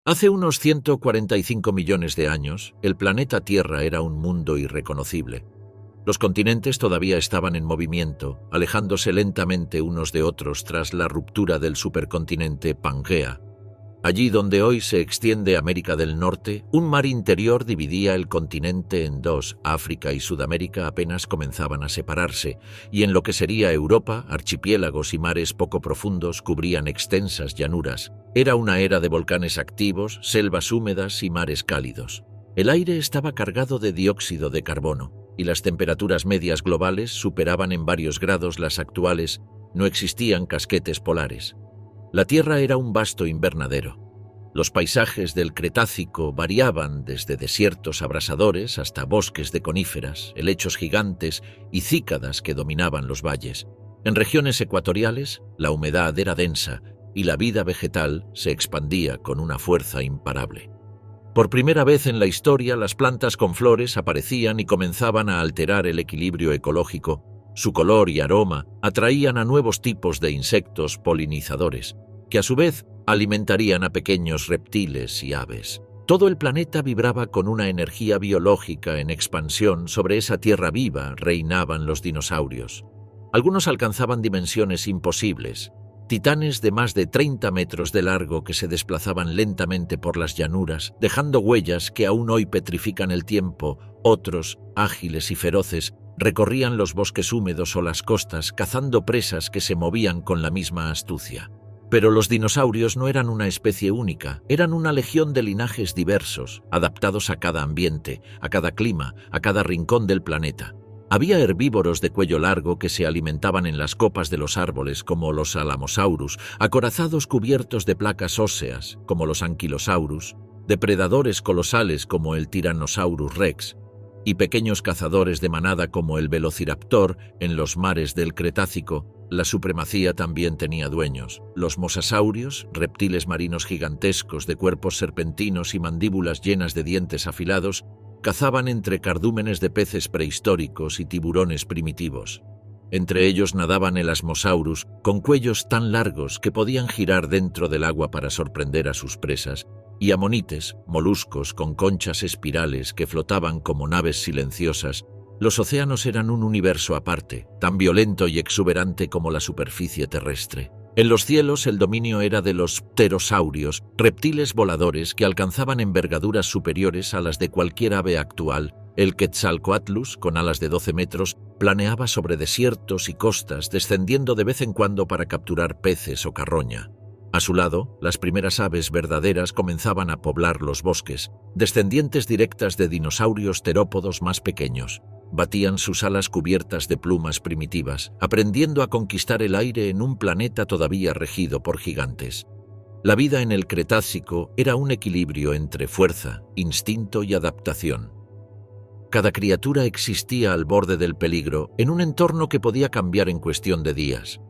Hace unos 145 millones de años, el planeta Tierra era un mundo irreconocible. Los continentes todavía estaban en movimiento, alejándose lentamente unos de otros tras la ruptura del supercontinente Pangea. Allí donde hoy se extiende América del Norte, un mar interior dividía el continente en dos. África y Sudamérica apenas comenzaban a separarse, y en lo que sería Europa, archipiélagos y mares poco profundos cubrían extensas llanuras. Era una era de volcanes activos, selvas húmedas y mares cálidos. El aire estaba cargado de dióxido de carbono, y las temperaturas medias globales superaban en varios grados las actuales. No existían casquetes polares. La Tierra era un vasto invernadero. Los paisajes del Cretácico variaban desde desiertos abrasadores hasta bosques de coníferas, helechos gigantes y cícadas que dominaban los valles. En regiones ecuatoriales, la humedad era densa y la vida vegetal se expandía con una fuerza imparable. Por primera vez en la historia, las plantas con flores aparecían y comenzaban a alterar el equilibrio ecológico. Su color y aroma atraían a nuevos tipos de insectos polinizadores, que a su vez alimentarían a pequeños reptiles y aves. Todo el planeta vibraba con una energía biológica en expansión. Sobre esa tierra viva reinaban los dinosaurios. Algunos alcanzaban dimensiones imposibles, titanes de más de 30 metros de largo que se desplazaban lentamente por las llanuras, dejando huellas que aún hoy petrifican el tiempo. Otros, ágiles y feroces, recorrían los bosques húmedos o las costas, cazando presas que se movían con la misma astucia. Pero los dinosaurios no eran una especie única, eran una legión de linajes diversos, adaptados a cada ambiente, a cada clima, a cada rincón del planeta. Había herbívoros de cuello largo que se alimentaban en las copas de los árboles, como los Alamosaurus, acorazados cubiertos de placas óseas, como los Ankylosaurus, depredadores colosales como el Tyrannosaurus rex, y pequeños cazadores de manada como el Velociraptor. En los mares del Cretácico, la supremacía también tenía dueños. Los mosasaurios, reptiles marinos gigantescos de cuerpos serpentinos y mandíbulas llenas de dientes afilados, cazaban entre cardúmenes de peces prehistóricos y tiburones primitivos. Entre ellos nadaban Elasmosaurus, con cuellos tan largos que podían girar dentro del agua para sorprender a sus presas, y amonites, moluscos con conchas espirales que flotaban como naves silenciosas. Los océanos eran un universo aparte, tan violento y exuberante como la superficie terrestre. En los cielos el dominio era de los pterosaurios, reptiles voladores que alcanzaban envergaduras superiores a las de cualquier ave actual. El Quetzalcoatlus, con alas de 12 metros, planeaba sobre desiertos y costas, descendiendo de vez en cuando para capturar peces o carroña. A su lado, las primeras aves verdaderas comenzaban a poblar los bosques, descendientes directas de dinosaurios terópodos más pequeños. Batían sus alas cubiertas de plumas primitivas, aprendiendo a conquistar el aire en un planeta todavía regido por gigantes. La vida en el Cretácico era un equilibrio entre fuerza, instinto y adaptación. Cada criatura existía al borde del peligro, en un entorno que podía cambiar en cuestión de días.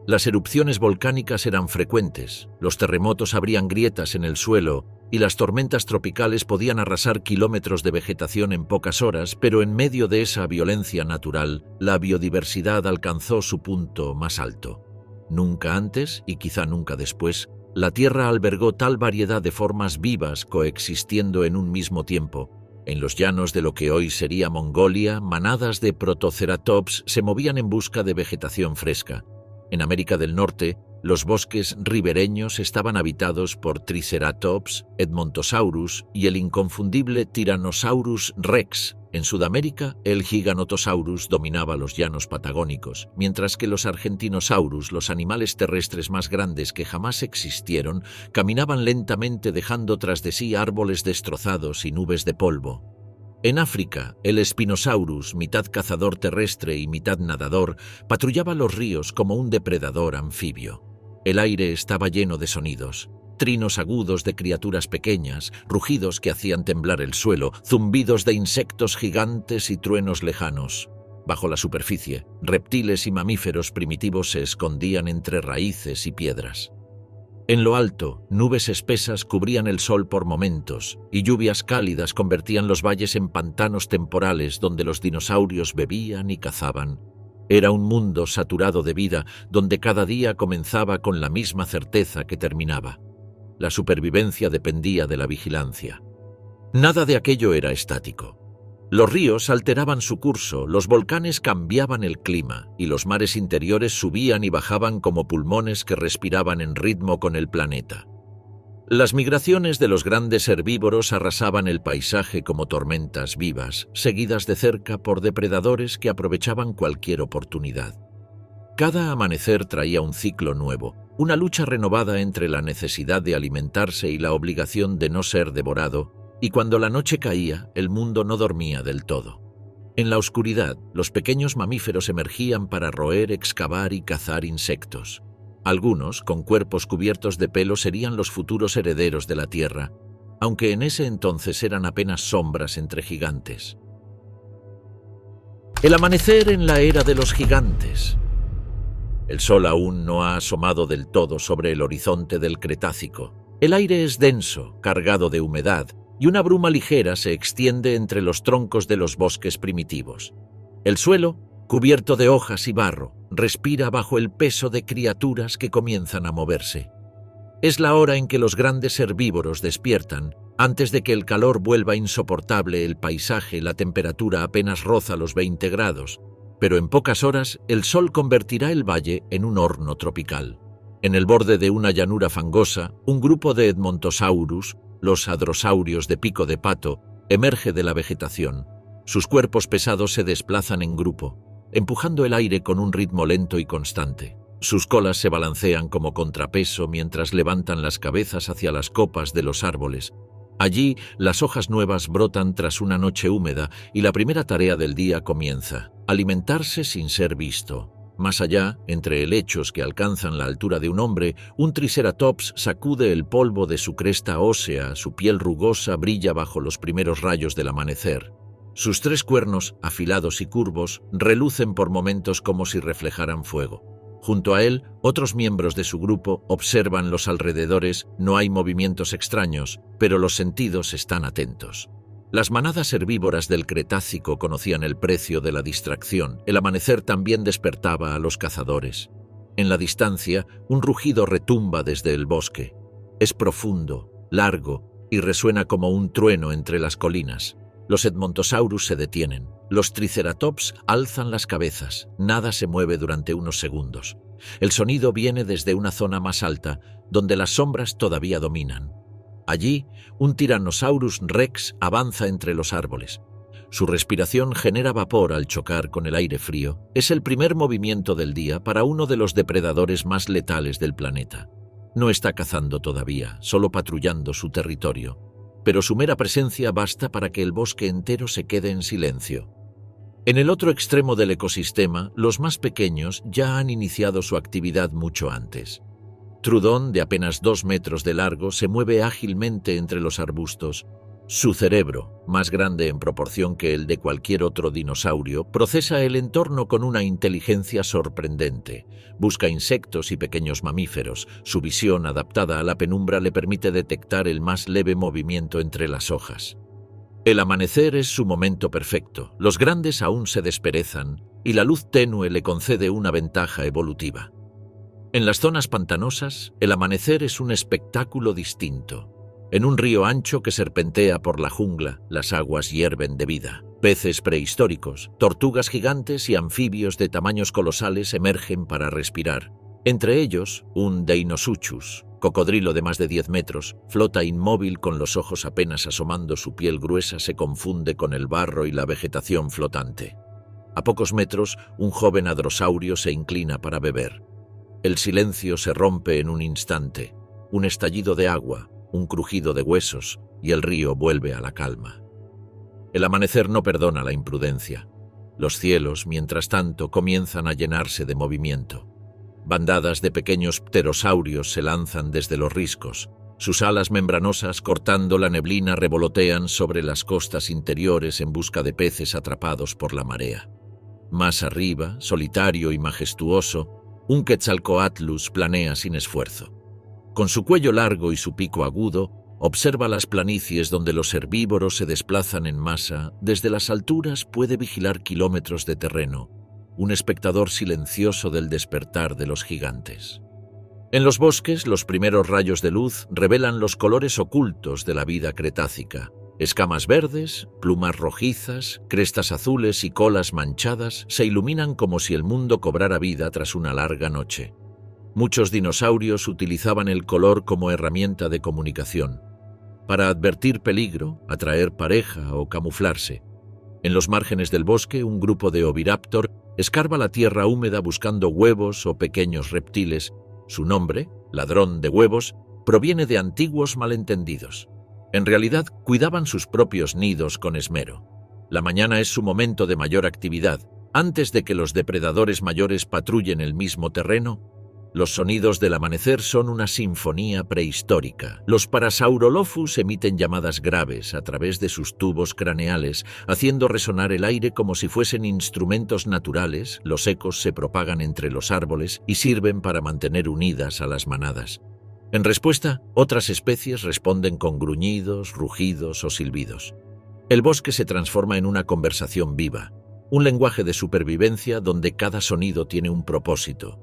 Las erupciones volcánicas eran frecuentes, los terremotos abrían grietas en el suelo y las tormentas tropicales podían arrasar kilómetros de vegetación en pocas horas, pero en medio de esa violencia natural, la biodiversidad alcanzó su punto más alto. Nunca antes, y quizá nunca después, la Tierra albergó tal variedad de formas vivas coexistiendo en un mismo tiempo. En los llanos de lo que hoy sería Mongolia, manadas de Protoceratops se movían en busca de vegetación fresca. En América del Norte, los bosques ribereños estaban habitados por Triceratops, Edmontosaurus y el inconfundible Tyrannosaurus rex. En Sudamérica, el Giganotosaurus dominaba los llanos patagónicos, mientras que los Argentinosaurus, los animales terrestres más grandes que jamás existieron, caminaban lentamente dejando tras de sí árboles destrozados y nubes de polvo. En África, el Spinosaurus, mitad cazador terrestre y mitad nadador, patrullaba los ríos como un depredador anfibio. El aire estaba lleno de sonidos, trinos agudos de criaturas pequeñas, rugidos que hacían temblar el suelo, zumbidos de insectos gigantes y truenos lejanos. Bajo la superficie, reptiles y mamíferos primitivos se escondían entre raíces y piedras. En lo alto, nubes espesas cubrían el sol por momentos, y lluvias cálidas convertían los valles en pantanos temporales donde los dinosaurios bebían y cazaban. Era un mundo saturado de vida, donde cada día comenzaba con la misma certeza que terminaba. La supervivencia dependía de la vigilancia. Nada de aquello era estático. Los ríos alteraban su curso, los volcanes cambiaban el clima y los mares interiores subían y bajaban como pulmones que respiraban en ritmo con el planeta. Las migraciones de los grandes herbívoros arrasaban el paisaje como tormentas vivas, seguidas de cerca por depredadores que aprovechaban cualquier oportunidad. Cada amanecer traía un ciclo nuevo, una lucha renovada entre la necesidad de alimentarse y la obligación de no ser devorado, y cuando la noche caía, el mundo no dormía del todo. En la oscuridad, los pequeños mamíferos emergían para roer, excavar y cazar insectos. Algunos, con cuerpos cubiertos de pelo, serían los futuros herederos de la Tierra, aunque en ese entonces eran apenas sombras entre gigantes. El amanecer en la era de los gigantes. El sol aún no ha asomado del todo sobre el horizonte del Cretácico. El aire es denso, cargado de humedad, y una bruma ligera se extiende entre los troncos de los bosques primitivos. El suelo, cubierto de hojas y barro, respira bajo el peso de criaturas que comienzan a moverse. Es la hora en que los grandes herbívoros despiertan. Antes de que el calor vuelva insoportable el paisaje, la temperatura apenas roza los 20 grados, pero en pocas horas el sol convertirá el valle en un horno tropical. En el borde de una llanura fangosa, un grupo de Edmontosaurus, los hadrosaurios de pico de pato, emerge de la vegetación. Sus cuerpos pesados se desplazan en grupo, empujando el aire con un ritmo lento y constante. Sus colas se balancean como contrapeso mientras levantan las cabezas hacia las copas de los árboles. Allí, las hojas nuevas brotan tras una noche húmeda y la primera tarea del día comienza: alimentarse sin ser visto. Más allá, entre helechos que alcanzan la altura de un hombre, un triceratops sacude el polvo de su cresta ósea, su piel rugosa brilla bajo los primeros rayos del amanecer. Sus 3 cuernos, afilados y curvos, relucen por momentos como si reflejaran fuego. Junto a él, otros miembros de su grupo observan los alrededores. No hay movimientos extraños, pero los sentidos están atentos. Las manadas herbívoras del Cretácico conocían el precio de la distracción. El amanecer también despertaba a los cazadores. En la distancia, un rugido retumba desde el bosque. Es profundo, largo y resuena como un trueno entre las colinas. Los Edmontosaurus se detienen. Los triceratops alzan las cabezas. Nada se mueve durante unos segundos. El sonido viene desde una zona más alta, donde las sombras todavía dominan. Allí, un Tyrannosaurus rex avanza entre los árboles. Su respiración genera vapor al chocar con el aire frío. Es el primer movimiento del día para uno de los depredadores más letales del planeta. No está cazando todavía, solo patrullando su territorio, pero su mera presencia basta para que el bosque entero se quede en silencio. En el otro extremo del ecosistema, los más pequeños ya han iniciado su actividad mucho antes. Trudón, de apenas 2 metros de largo, se mueve ágilmente entre los arbustos. Su cerebro, más grande en proporción que el de cualquier otro dinosaurio, procesa el entorno con una inteligencia sorprendente. Busca insectos y pequeños mamíferos. Su visión, adaptada a la penumbra, le permite detectar el más leve movimiento entre las hojas. El amanecer es su momento perfecto. Los grandes aún se desperezan y la luz tenue le concede una ventaja evolutiva. En las zonas pantanosas, el amanecer es un espectáculo distinto. En un río ancho que serpentea por la jungla, las aguas hierven de vida. Peces prehistóricos, tortugas gigantes y anfibios de tamaños colosales emergen para respirar. Entre ellos, un Deinosuchus, cocodrilo de más de 10 metros, flota inmóvil con los ojos apenas asomando. Su piel gruesa se confunde con el barro y la vegetación flotante. A pocos metros, un joven hadrosaurio se inclina para beber. El silencio se rompe en un instante. Un estallido de agua, un crujido de huesos, y el río vuelve a la calma. El amanecer no perdona la imprudencia. Los cielos, mientras tanto, comienzan a llenarse de movimiento. Bandadas de pequeños pterosaurios se lanzan desde los riscos. Sus alas membranosas, cortando la neblina, revolotean sobre las costas interiores en busca de peces atrapados por la marea. Más arriba, solitario y majestuoso, un Quetzalcoatlus planea sin esfuerzo. Con su cuello largo y su pico agudo, observa las planicies donde los herbívoros se desplazan en masa. Desde las alturas puede vigilar kilómetros de terreno, un espectador silencioso del despertar de los gigantes. En los bosques, los primeros rayos de luz revelan los colores ocultos de la vida cretácica. Escamas verdes, plumas rojizas, crestas azules y colas manchadas se iluminan como si el mundo cobrara vida tras una larga noche. Muchos dinosaurios utilizaban el color como herramienta de comunicación, para advertir peligro, atraer pareja o camuflarse. En los márgenes del bosque, un grupo de oviraptor escarba la tierra húmeda buscando huevos o pequeños reptiles. Su nombre, ladrón de huevos, proviene de antiguos malentendidos. En realidad, cuidaban sus propios nidos con esmero. La mañana es su momento de mayor actividad. Antes de que los depredadores mayores patrullen el mismo terreno, los sonidos del amanecer son una sinfonía prehistórica. Los Parasaurolophus emiten llamadas graves a través de sus tubos craneales, haciendo resonar el aire como si fuesen instrumentos naturales. Los ecos se propagan entre los árboles y sirven para mantener unidas a las manadas. En respuesta, otras especies responden con gruñidos, rugidos o silbidos. El bosque se transforma en una conversación viva, un lenguaje de supervivencia donde cada sonido tiene un propósito.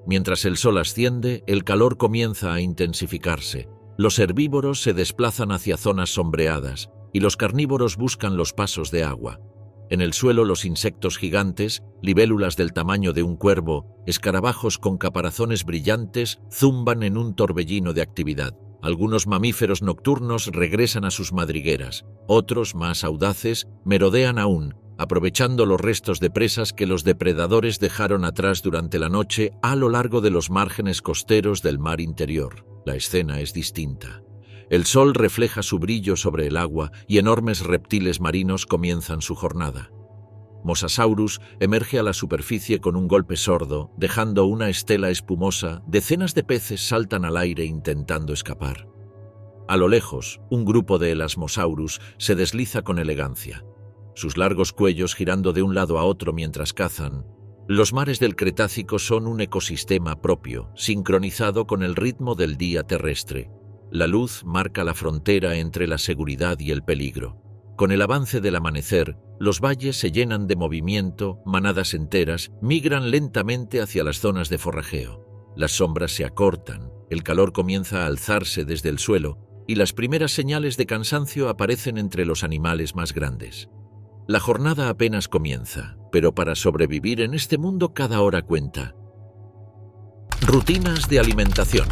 Mientras el sol asciende, el calor comienza a intensificarse. Los herbívoros se desplazan hacia zonas sombreadas y los carnívoros buscan los pasos de agua. En el suelo, los insectos gigantes, libélulas del tamaño de un cuervo, escarabajos con caparazones brillantes, zumban en un torbellino de actividad. Algunos mamíferos nocturnos regresan a sus madrigueras. Otros, más audaces, merodean aún, aprovechando los restos de presas que los depredadores dejaron atrás durante la noche a lo largo de los márgenes costeros del mar interior. La escena es distinta. El sol refleja su brillo sobre el agua y enormes reptiles marinos comienzan su jornada. Mosasaurus emerge a la superficie con un golpe sordo, dejando una estela espumosa. Decenas de peces saltan al aire intentando escapar. A lo lejos, un grupo de Elasmosaurus se desliza con elegancia, sus largos cuellos girando de un lado a otro mientras cazan. Los mares del Cretácico son un ecosistema propio, sincronizado con el ritmo del día terrestre. La luz marca la frontera entre la seguridad y el peligro. Con el avance del amanecer, los valles se llenan de movimiento, manadas enteras migran lentamente hacia las zonas de forrajeo. Las sombras se acortan, el calor comienza a alzarse desde el suelo y las primeras señales de cansancio aparecen entre los animales más grandes. La jornada apenas comienza, pero para sobrevivir en este mundo cada hora cuenta. Rutinas de alimentación.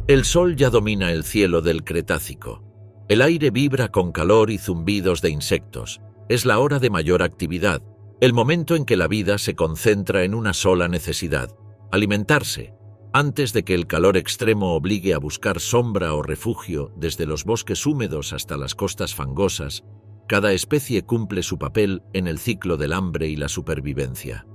El sol ya domina el cielo del Cretácico. El aire vibra con calor y zumbidos de insectos. Es la hora de mayor actividad, el momento en que la vida se concentra en una sola necesidad: alimentarse. Antes de que el calor extremo obligue a buscar sombra o refugio, desde los bosques húmedos hasta las costas fangosas, cada especie cumple su papel en el ciclo del hambre y la supervivencia.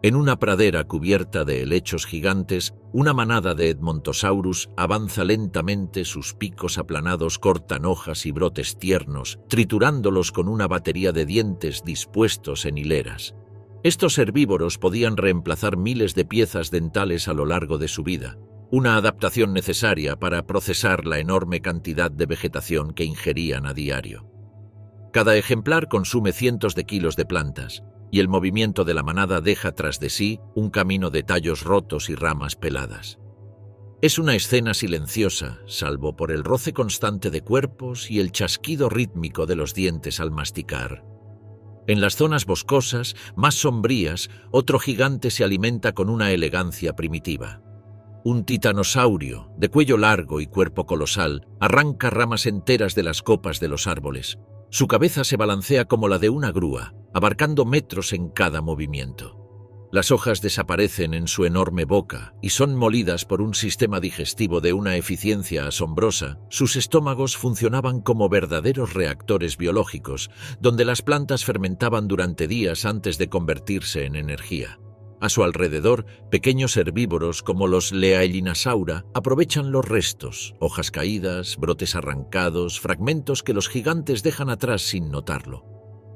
En una pradera cubierta de helechos gigantes, una manada de Edmontosaurus avanza lentamente. Sus picos aplanados cortan hojas y brotes tiernos, triturándolos con una batería de dientes dispuestos en hileras. Estos herbívoros podían reemplazar miles de piezas dentales a lo largo de su vida, una adaptación necesaria para procesar la enorme cantidad de vegetación que ingerían a diario. Cada ejemplar consume cientos de kilos de plantas, y el movimiento de la manada deja tras de sí un camino de tallos rotos y ramas peladas. Es una escena silenciosa, salvo por el roce constante de cuerpos y el chasquido rítmico de los dientes al masticar. En las zonas boscosas, más sombrías, otro gigante se alimenta con una elegancia primitiva. Un titanosaurio, de cuello largo y cuerpo colosal, arranca ramas enteras de las copas de los árboles. Su cabeza se balancea como la de una grúa, abarcando metros en cada movimiento. Las hojas desaparecen en su enorme boca y son molidas por un sistema digestivo de una eficiencia asombrosa. Sus estómagos funcionaban como verdaderos reactores biológicos, donde las plantas fermentaban durante días antes de convertirse en energía. A su alrededor, pequeños herbívoros como los Leaelinasaura aprovechan los restos, hojas caídas, brotes arrancados, fragmentos que los gigantes dejan atrás sin notarlo.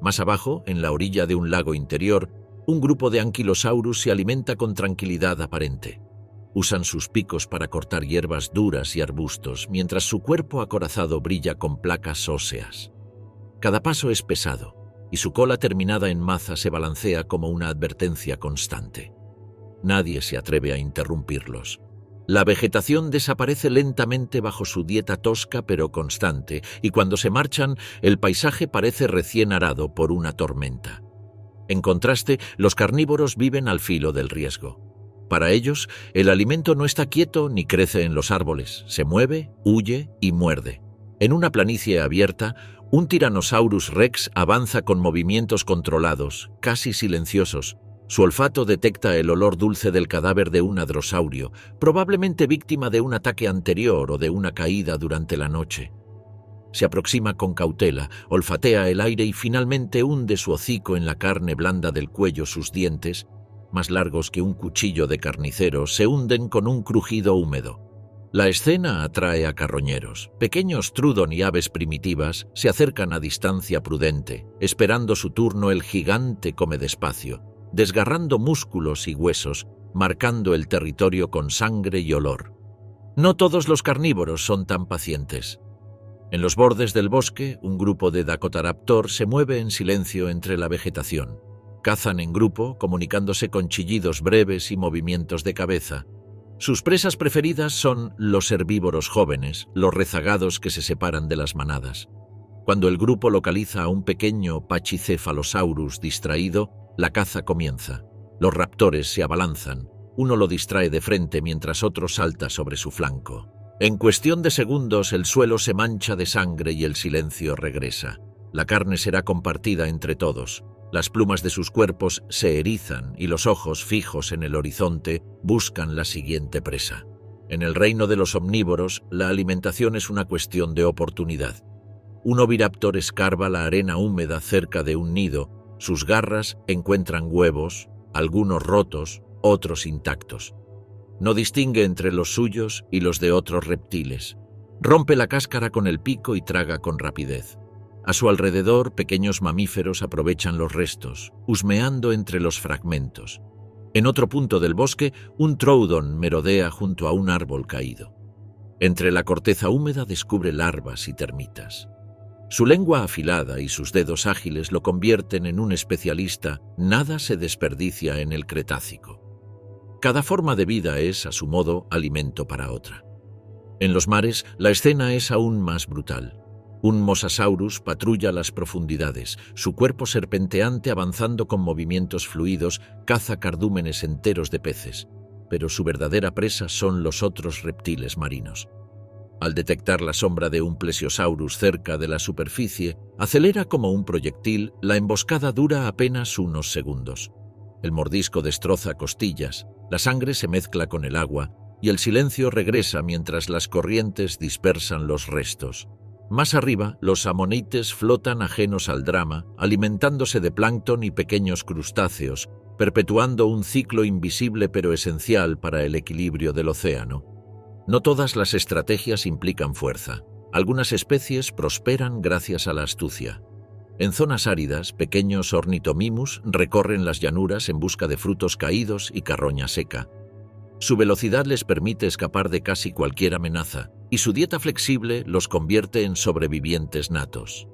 Más abajo, en la orilla de un lago interior, un grupo de Ankylosaurus se alimenta con tranquilidad aparente. Usan sus picos para cortar hierbas duras y arbustos, mientras su cuerpo acorazado brilla con placas óseas. Cada paso es pesado, y su cola terminada en maza se balancea como una advertencia constante. Nadie se atreve a interrumpirlos. La vegetación desaparece lentamente bajo su dieta tosca pero constante, y cuando se marchan, el paisaje parece recién arado por una tormenta. En contraste, los carnívoros viven al filo del riesgo. Para ellos, el alimento no está quieto ni crece en los árboles, se mueve, huye y muerde. En una planicie abierta, un Tyrannosaurus rex avanza con movimientos controlados, casi silenciosos. Su olfato detecta el olor dulce del cadáver de un hadrosaurio, probablemente víctima de un ataque anterior o de una caída durante la noche. Se aproxima con cautela, olfatea el aire y finalmente hunde su hocico en la carne blanda del cuello. Sus dientes, más largos que un cuchillo de carnicero, se hunden con un crujido húmedo. La escena atrae a carroñeros. Pequeños trudon y aves primitivas se acercan a distancia prudente. Esperando su turno, el gigante come despacio, desgarrando músculos y huesos, marcando el territorio con sangre y olor. No todos los carnívoros son tan pacientes. En los bordes del bosque, un grupo de Dakotaraptor se mueve en silencio entre la vegetación. Cazan en grupo, comunicándose con chillidos breves y movimientos de cabeza. Sus presas preferidas son los herbívoros jóvenes, los rezagados que se separan de las manadas. Cuando el grupo localiza a un pequeño Pachycephalosaurus distraído, la caza comienza. Los raptores se abalanzan. Uno lo distrae de frente mientras otro salta sobre su flanco. En cuestión de segundos, el suelo se mancha de sangre y el silencio regresa. La carne será compartida entre todos. Las plumas de sus cuerpos se erizan y los ojos, fijos en el horizonte, buscan la siguiente presa. En el reino de los omnívoros, la alimentación es una cuestión de oportunidad. Un oviraptor escarba la arena húmeda cerca de un nido. Sus garras encuentran huevos, algunos rotos, otros intactos. No distingue entre los suyos y los de otros reptiles. Rompe la cáscara con el pico y traga con rapidez. A su alrededor, pequeños mamíferos aprovechan los restos, husmeando entre los fragmentos. En otro punto del bosque, un troodon merodea junto a un árbol caído. Entre la corteza húmeda descubre larvas y termitas. Su lengua afilada y sus dedos ágiles lo convierten en un especialista. Nada se desperdicia en el Cretácico. Cada forma de vida es, a su modo, alimento para otra. En los mares, la escena es aún más brutal. Un Mosasaurus patrulla las profundidades, su cuerpo serpenteante avanzando con movimientos fluidos, caza cardúmenes enteros de peces, pero su verdadera presa son los otros reptiles marinos. Al detectar la sombra de un Plesiosaurus cerca de la superficie, acelera como un proyectil. La emboscada dura apenas unos segundos. El mordisco destroza costillas, la sangre se mezcla con el agua y el silencio regresa mientras las corrientes dispersan los restos. Más arriba, los amonites flotan ajenos al drama, alimentándose de plancton y pequeños crustáceos, perpetuando un ciclo invisible pero esencial para el equilibrio del océano. No todas las estrategias implican fuerza. Algunas especies prosperan gracias a la astucia. En zonas áridas, pequeños ornitomimus recorren las llanuras en busca de frutos caídos y carroña seca. Su velocidad les permite escapar de casi cualquier amenaza, y su dieta flexible los convierte en sobrevivientes natos.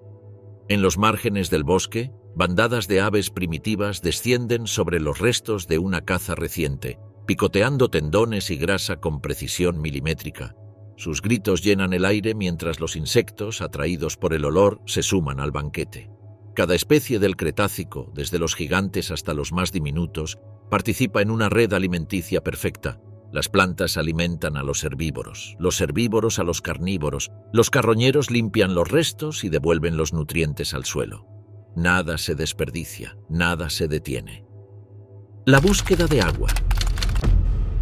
En los márgenes del bosque, bandadas de aves primitivas descienden sobre los restos de una caza reciente, picoteando tendones y grasa con precisión milimétrica. Sus gritos llenan el aire mientras los insectos, atraídos por el olor, se suman al banquete. Cada especie del Cretácico, desde los gigantes hasta los más diminutos, participa en una red alimenticia perfecta. Las plantas alimentan a los herbívoros a los carnívoros, los carroñeros limpian los restos y devuelven los nutrientes al suelo. Nada se desperdicia, nada se detiene. La búsqueda de agua.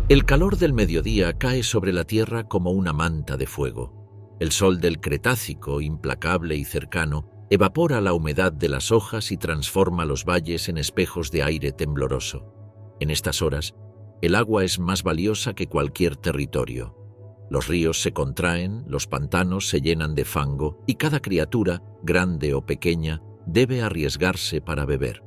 El calor del mediodía cae sobre la tierra como una manta de fuego. El sol del Cretácico, implacable y cercano, evapora la humedad de las hojas y transforma los valles en espejos de aire tembloroso. En estas horas, el agua es más valiosa que cualquier territorio. Los ríos se contraen, los pantanos se llenan de fango y cada criatura, grande o pequeña, debe arriesgarse para beber.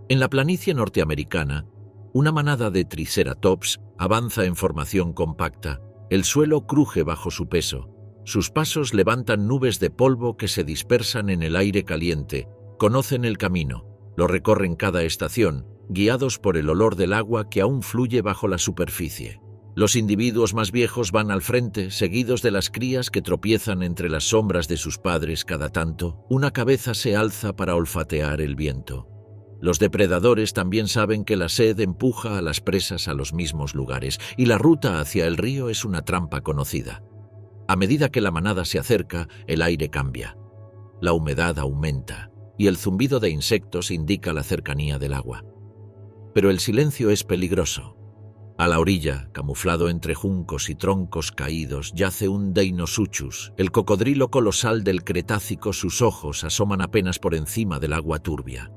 En la planicie norteamericana, una manada de triceratops avanza en formación compacta. El suelo cruje bajo su peso. Sus pasos levantan nubes de polvo que se dispersan en el aire caliente. Conocen el camino, lo recorren cada estación, guiados por el olor del agua que aún fluye bajo la superficie. Los individuos más viejos van al frente, seguidos de las crías que tropiezan entre las sombras de sus padres cada tanto. Una cabeza se alza para olfatear el viento. Los depredadores también saben que la sed empuja a las presas a los mismos lugares, y la ruta hacia el río es una trampa conocida. A medida que la manada se acerca, el aire cambia. La humedad aumenta, y el zumbido de insectos indica la cercanía del agua. Pero el silencio es peligroso. A la orilla, camuflado entre juncos y troncos caídos, yace un Deinosuchus, el cocodrilo colosal del Cretácico. Sus ojos asoman apenas por encima del agua turbia.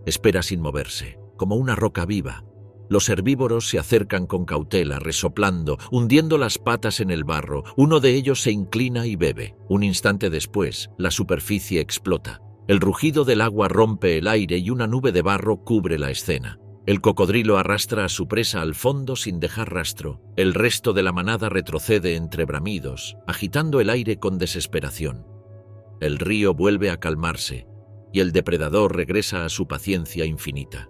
Espera sin moverse, como una roca viva. Los herbívoros se acercan con cautela, resoplando, hundiendo las patas en el barro. Uno de ellos se inclina y bebe. Un instante después, la superficie explota. El rugido del agua rompe el aire y una nube de barro cubre la escena. El cocodrilo arrastra a su presa al fondo sin dejar rastro. El resto de la manada retrocede entre bramidos, agitando el aire con desesperación. El río vuelve a calmarse, y el depredador regresa a su paciencia infinita.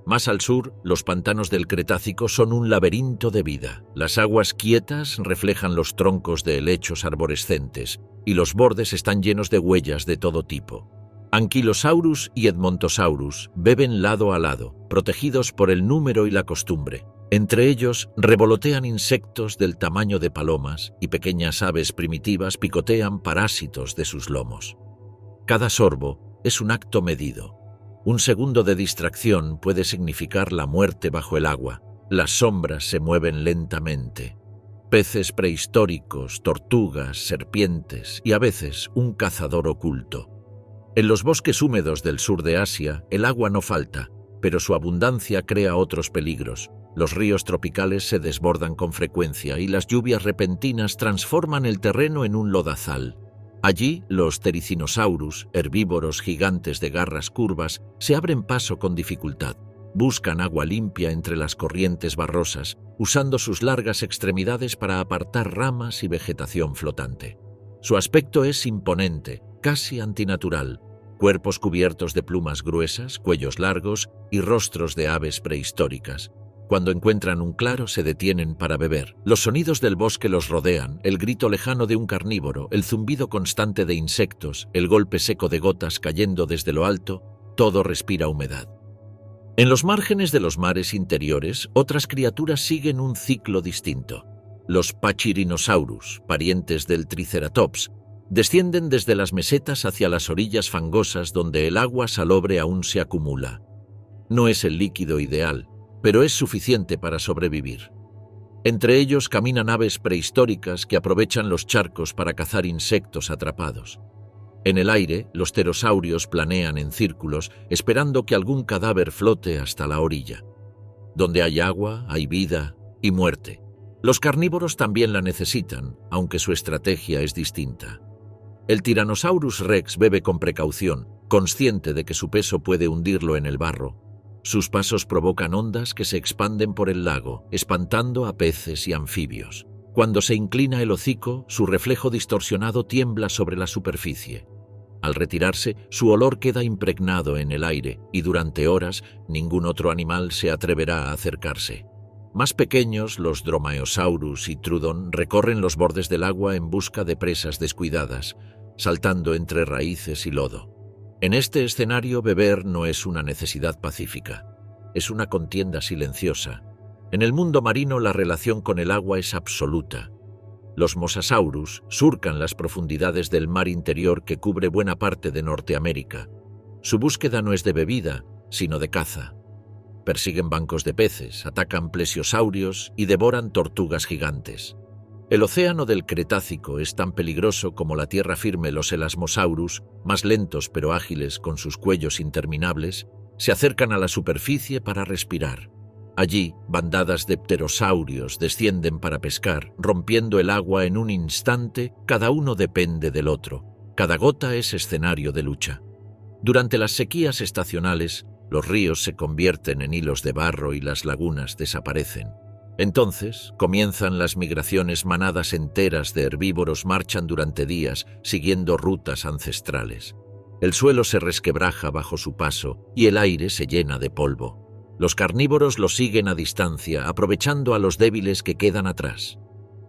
Más al sur, los pantanos del Cretácico son un laberinto de vida. Las aguas quietas reflejan los troncos de helechos arborescentes, y los bordes están llenos de huellas de todo tipo. Ankylosaurus y Edmontosaurus beben lado a lado, protegidos por el número y la costumbre. Entre ellos revolotean insectos del tamaño de palomas y pequeñas aves primitivas picotean parásitos de sus lomos. Cada sorbo es un acto medido. Un segundo de distracción puede significar la muerte bajo el agua. Las sombras se mueven lentamente. Peces prehistóricos, tortugas, serpientes y a veces un cazador oculto. En los bosques húmedos del sur de Asia, el agua no falta, pero su abundancia crea otros peligros. Los ríos tropicales se desbordan con frecuencia y las lluvias repentinas transforman el terreno en un lodazal. Allí, los Thericinosaurus, herbívoros gigantes de garras curvas, se abren paso con dificultad. Buscan agua limpia entre las corrientes barrosas, usando sus largas extremidades para apartar ramas y vegetación flotante. Su aspecto es imponente, casi antinatural. Cuerpos cubiertos de plumas gruesas, cuellos largos y rostros de aves prehistóricas. Cuando encuentran un claro, se detienen para beber. Los sonidos del bosque los rodean, el grito lejano de un carnívoro, el zumbido constante de insectos, el golpe seco de gotas cayendo desde lo alto, todo respira humedad. En los márgenes de los mares interiores, otras criaturas siguen un ciclo distinto. Los Pachyrhinosaurus, parientes del Triceratops, descienden desde las mesetas hacia las orillas fangosas donde el agua salobre aún se acumula. No es el líquido ideal, pero es suficiente para sobrevivir. Entre ellos caminan aves prehistóricas que aprovechan los charcos para cazar insectos atrapados. En el aire, los pterosaurios planean en círculos, esperando que algún cadáver flote hasta la orilla. Donde hay agua, hay vida y muerte. Los carnívoros también la necesitan, aunque su estrategia es distinta. El Tyrannosaurus rex bebe con precaución, consciente de que su peso puede hundirlo en el barro. Sus pasos provocan ondas que se expanden por el lago, espantando a peces y anfibios. Cuando se inclina el hocico, su reflejo distorsionado tiembla sobre la superficie. Al retirarse, su olor queda impregnado en el aire y durante horas ningún otro animal se atreverá a acercarse. Más pequeños, los Dromaeosaurus y Trudon recorren los bordes del agua en busca de presas descuidadas, saltando entre raíces y lodo. En este escenario, beber no es una necesidad pacífica, es una contienda silenciosa. En el mundo marino, la relación con el agua es absoluta. Los Mosasaurus surcan las profundidades del mar interior que cubre buena parte de Norteamérica. Su búsqueda no es de bebida, sino de caza. Persiguen bancos de peces, atacan plesiosaurios y devoran tortugas gigantes. El océano del Cretácico es tan peligroso como la tierra firme. Los Elasmosaurus, más lentos pero ágiles con sus cuellos interminables, se acercan a la superficie para respirar. Allí, bandadas de pterosaurios descienden para pescar, rompiendo el agua en un instante. Cada uno depende del otro. Cada gota es escenario de lucha. Durante las sequías estacionales, los ríos se convierten en hilos de barro y las lagunas desaparecen. Entonces comienzan las migraciones. Manadas enteras de herbívoros marchan durante días, siguiendo rutas ancestrales. El suelo se resquebraja bajo su paso y el aire se llena de polvo. Los carnívoros lo siguen a distancia, aprovechando a los débiles que quedan atrás.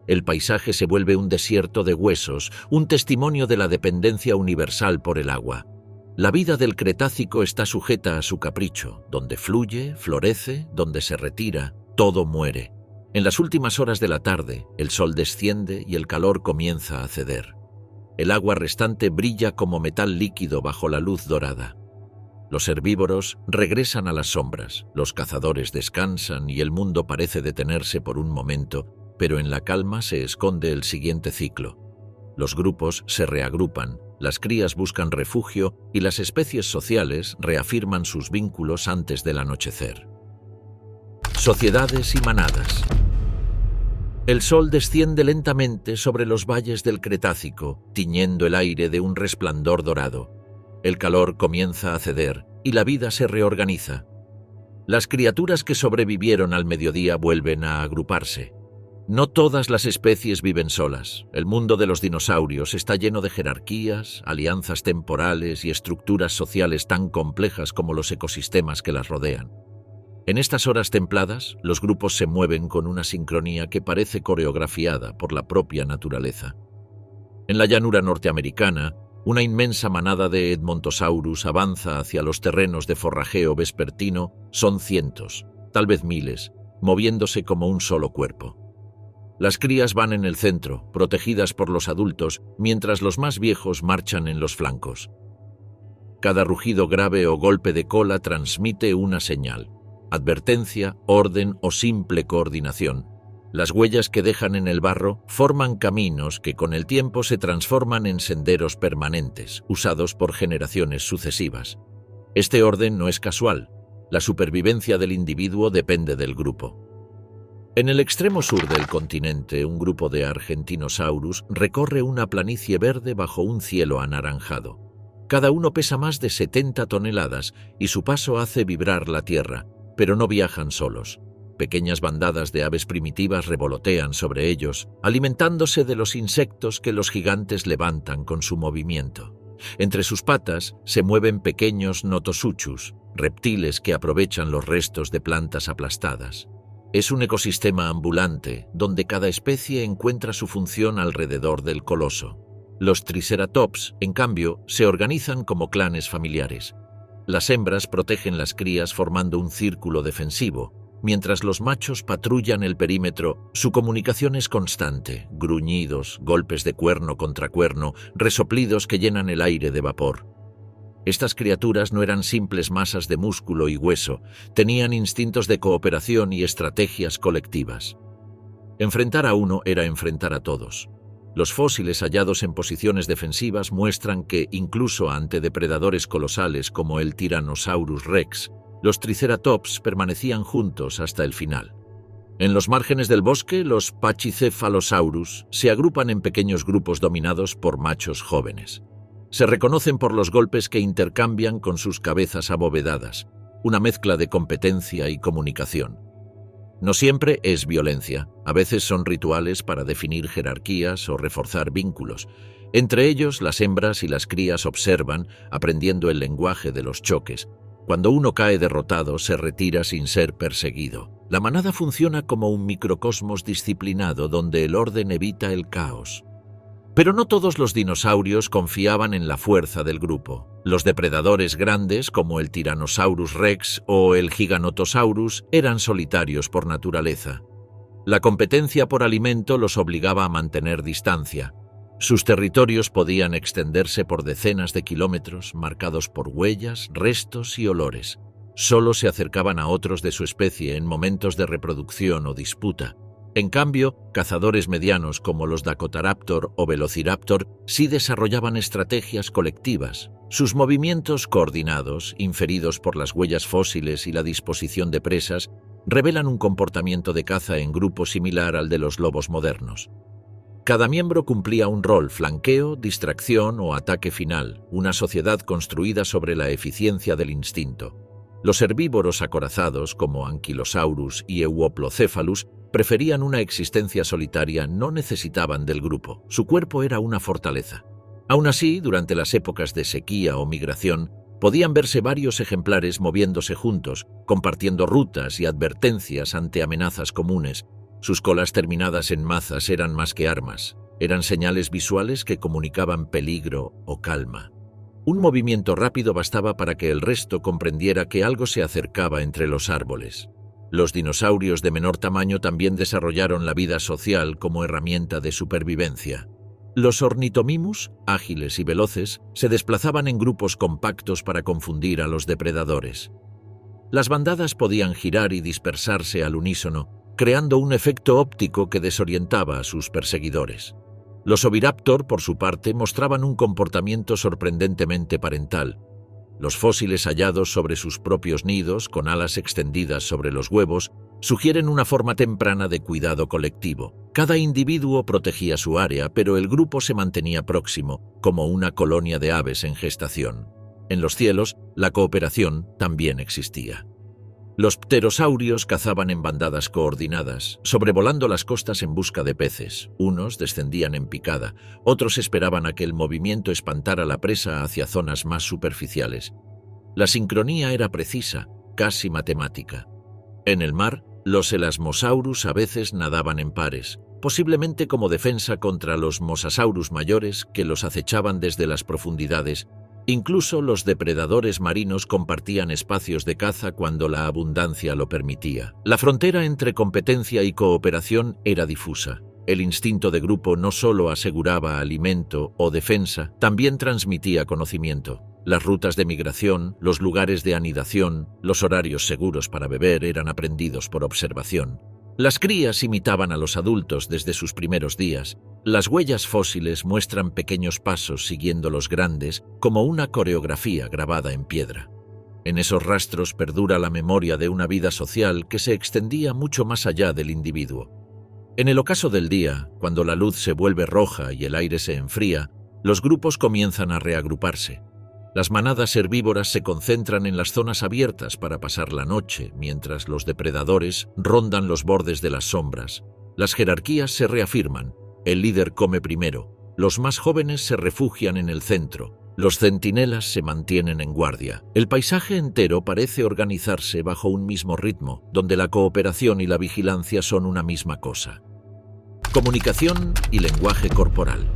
El paisaje se vuelve un desierto de huesos, un testimonio de la dependencia universal por el agua. La vida del Cretácico está sujeta a su capricho. Donde fluye, florece; donde se retira, todo muere. En las últimas horas de la tarde, el sol desciende y el calor comienza a ceder. El agua restante brilla como metal líquido bajo la luz dorada. Los herbívoros regresan a las sombras, los cazadores descansan y el mundo parece detenerse por un momento, pero en la calma se esconde el siguiente ciclo. Los grupos se reagrupan, las crías buscan refugio y las especies sociales reafirman sus vínculos antes del anochecer. Sociedades y manadas. El sol desciende lentamente sobre los valles del Cretácico, tiñendo el aire de un resplandor dorado. El calor comienza a ceder y la vida se reorganiza. Las criaturas que sobrevivieron al mediodía vuelven a agruparse. No todas las especies viven solas. El mundo de los dinosaurios está lleno de jerarquías, alianzas temporales y estructuras sociales tan complejas como los ecosistemas que las rodean. En estas horas templadas, los grupos se mueven con una sincronía que parece coreografiada por la propia naturaleza. En la llanura norteamericana, una inmensa manada de Edmontosaurus avanza hacia los terrenos de forrajeo vespertino. Son cientos, tal vez miles, moviéndose como un solo cuerpo. Las crías van en el centro, protegidas por los adultos, mientras los más viejos marchan en los flancos. Cada rugido grave o golpe de cola transmite una señal: advertencia, orden o simple coordinación. Las huellas que dejan en el barro forman caminos que con el tiempo se transforman en senderos permanentes, usados por generaciones sucesivas. Este orden no es casual. La supervivencia del individuo depende del grupo. En el extremo sur del continente, un grupo de Argentinosaurus recorre una planicie verde bajo un cielo anaranjado. Cada uno pesa más de 70 toneladas y su paso hace vibrar la tierra, pero no viajan solos. Pequeñas bandadas de aves primitivas revolotean sobre ellos, alimentándose de los insectos que los gigantes levantan con su movimiento. Entre sus patas se mueven pequeños notosuchus, reptiles que aprovechan los restos de plantas aplastadas. Es un ecosistema ambulante, donde cada especie encuentra su función alrededor del coloso. Los triceratops, en cambio, se organizan como clanes familiares. Las hembras protegen las crías formando un círculo defensivo, mientras los machos patrullan el perímetro. Su comunicación es constante: gruñidos, golpes de cuerno contra cuerno, resoplidos que llenan el aire de vapor. Estas criaturas no eran simples masas de músculo y hueso, tenían instintos de cooperación y estrategias colectivas. Enfrentar a uno era enfrentar a todos. Los fósiles hallados en posiciones defensivas muestran que, incluso ante depredadores colosales como el Tyrannosaurus rex, los triceratops permanecían juntos hasta el final. En los márgenes del bosque, los Pachycephalosaurus se agrupan en pequeños grupos dominados por machos jóvenes. Se reconocen por los golpes que intercambian con sus cabezas abovedadas, una mezcla de competencia y comunicación. No siempre es violencia, a veces son rituales para definir jerarquías o reforzar vínculos. Entre ellos, las hembras y las crías observan, aprendiendo el lenguaje de los choques. Cuando uno cae derrotado, se retira sin ser perseguido. La manada funciona como un microcosmos disciplinado donde el orden evita el caos. Pero no todos los dinosaurios confiaban en la fuerza del grupo. Los depredadores grandes, como el Tyrannosaurus rex o el Giganotosaurus, eran solitarios por naturaleza. La competencia por alimento los obligaba a mantener distancia. Sus territorios podían extenderse por decenas de kilómetros, marcados por huellas, restos y olores. Solo se acercaban a otros de su especie en momentos de reproducción o disputa. En cambio, cazadores medianos como los Dakotaraptor o Velociraptor sí desarrollaban estrategias colectivas. Sus movimientos coordinados, inferidos por las huellas fósiles y la disposición de presas, revelan un comportamiento de caza en grupo similar al de los lobos modernos. Cada miembro cumplía un rol: flanqueo, distracción o ataque final, una sociedad construida sobre la eficiencia del instinto. Los herbívoros acorazados, como Ankylosaurus y Euoplocephalus, preferían una existencia solitaria, no necesitaban del grupo. Su cuerpo era una fortaleza. Aún así, durante las épocas de sequía o migración, Podían verse varios ejemplares moviéndose juntos, compartiendo rutas y advertencias ante amenazas comunes. Sus colas terminadas en mazas eran más que armas, eran señales visuales que comunicaban peligro o calma. Un movimiento rápido bastaba para que el resto comprendiera que algo se acercaba entre los árboles. Los dinosaurios de menor tamaño también desarrollaron la vida social como herramienta de supervivencia. Los ornitomimus, ágiles y veloces, se desplazaban en grupos compactos para confundir a los depredadores. Las bandadas podían girar y dispersarse al unísono, creando un efecto óptico que desorientaba a sus perseguidores. Los oviraptor, por su parte, mostraban un comportamiento sorprendentemente parental. Los fósiles hallados sobre sus propios nidos, con alas extendidas sobre los huevos, sugieren una forma temprana de cuidado colectivo. Cada individuo protegía su área, pero el grupo se mantenía próximo, como una colonia de aves en gestación. En los cielos, la cooperación también existía. Los pterosaurios cazaban en bandadas coordinadas, sobrevolando las costas en busca de peces. Unos descendían en picada, otros esperaban a que el movimiento espantara la presa hacia zonas más superficiales. La sincronía era precisa, casi matemática. En el mar, los elasmosaurus a veces nadaban en pares, posiblemente como defensa contra los mosasaurus mayores que los acechaban desde las profundidades. Incluso los depredadores marinos compartían espacios de caza cuando la abundancia lo permitía. La frontera entre competencia y cooperación era difusa. El instinto de grupo no solo aseguraba alimento o defensa, también transmitía conocimiento. Las rutas de migración, los lugares de anidación, los horarios seguros para beber eran aprendidos por observación. Las crías imitaban a los adultos desde sus primeros días. Las huellas fósiles muestran pequeños pasos siguiendo los grandes, como una coreografía grabada en piedra. En esos rastros perdura la memoria de una vida social que se extendía mucho más allá del individuo. En el ocaso del día, cuando la luz se vuelve roja y el aire se enfría, los grupos comienzan a reagruparse. Las manadas herbívoras se concentran en las zonas abiertas para pasar la noche, mientras los depredadores rondan los bordes de las sombras. Las jerarquías se reafirman. El líder come primero. Los más jóvenes se refugian en el centro. Los centinelas se mantienen en guardia. El paisaje entero parece organizarse bajo un mismo ritmo, donde la cooperación y la vigilancia son una misma cosa. Comunicación y lenguaje corporal.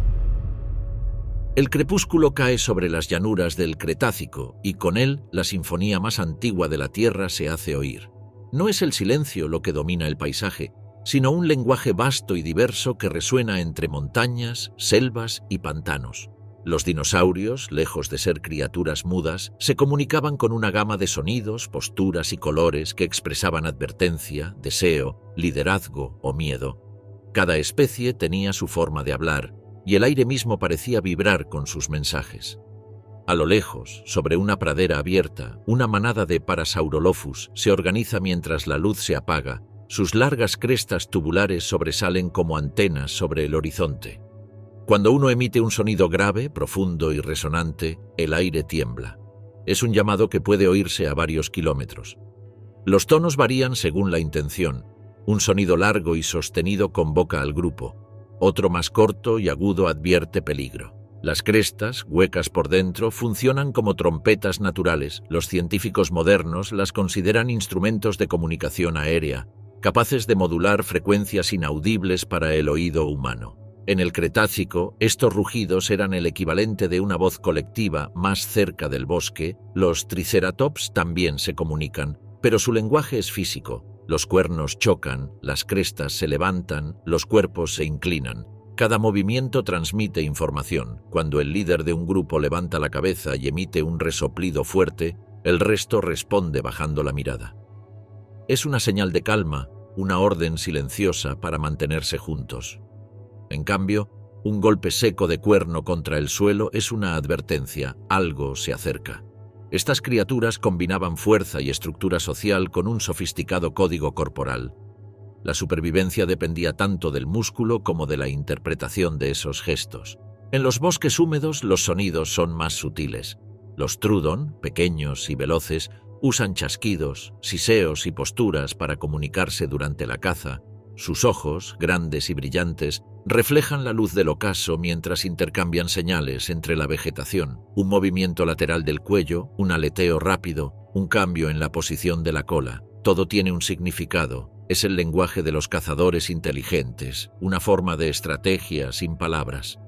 El crepúsculo cae sobre las llanuras del Cretácico y con él la sinfonía más antigua de la Tierra se hace oír. No es el silencio lo que domina el paisaje, sino un lenguaje vasto y diverso que resuena entre montañas, selvas y pantanos. Los dinosaurios, lejos de ser criaturas mudas, se comunicaban con una gama de sonidos, posturas y colores que expresaban advertencia, deseo, liderazgo o miedo. Cada especie tenía su forma de hablar, y el aire mismo parecía vibrar con sus mensajes. A lo lejos, sobre una pradera abierta, una manada de Parasaurolophus se organiza mientras la luz se apaga. Sus largas crestas tubulares sobresalen como antenas sobre el horizonte. Cuando uno emite un sonido grave, profundo y resonante, el aire tiembla. Es un llamado que puede oírse a varios kilómetros. Los tonos varían según la intención. Un sonido largo y sostenido convoca al grupo. Otro más corto y agudo advierte peligro. Las crestas, huecas por dentro, funcionan como trompetas naturales. Los científicos modernos las consideran instrumentos de comunicación aérea, capaces de modular frecuencias inaudibles para el oído humano. En el Cretácico, estos rugidos eran el equivalente de una voz colectiva más cerca del bosque. Los triceratops también se comunican, pero su lenguaje es físico. Los cuernos chocan, las crestas se levantan, los cuerpos se inclinan. Cada movimiento transmite información. Cuando el líder de un grupo levanta la cabeza y emite un resoplido fuerte, el resto responde bajando la mirada. Es una señal de calma, una orden silenciosa para mantenerse juntos. En cambio, un golpe seco de cuerno contra el suelo es una advertencia, algo se acerca. Estas criaturas combinaban fuerza y estructura social con un sofisticado código corporal. La supervivencia dependía tanto del músculo como de la interpretación de esos gestos. En los bosques húmedos los sonidos son más sutiles. Los trudon, pequeños y veloces, usan chasquidos, siseos y posturas para comunicarse durante la caza. Sus ojos, grandes y brillantes, reflejan la luz del ocaso mientras intercambian señales entre la vegetación. Un movimiento lateral del cuello, un aleteo rápido, un cambio en la posición de la cola. Todo tiene un significado. Es el lenguaje de los cazadores inteligentes, una forma de estrategia sin palabras.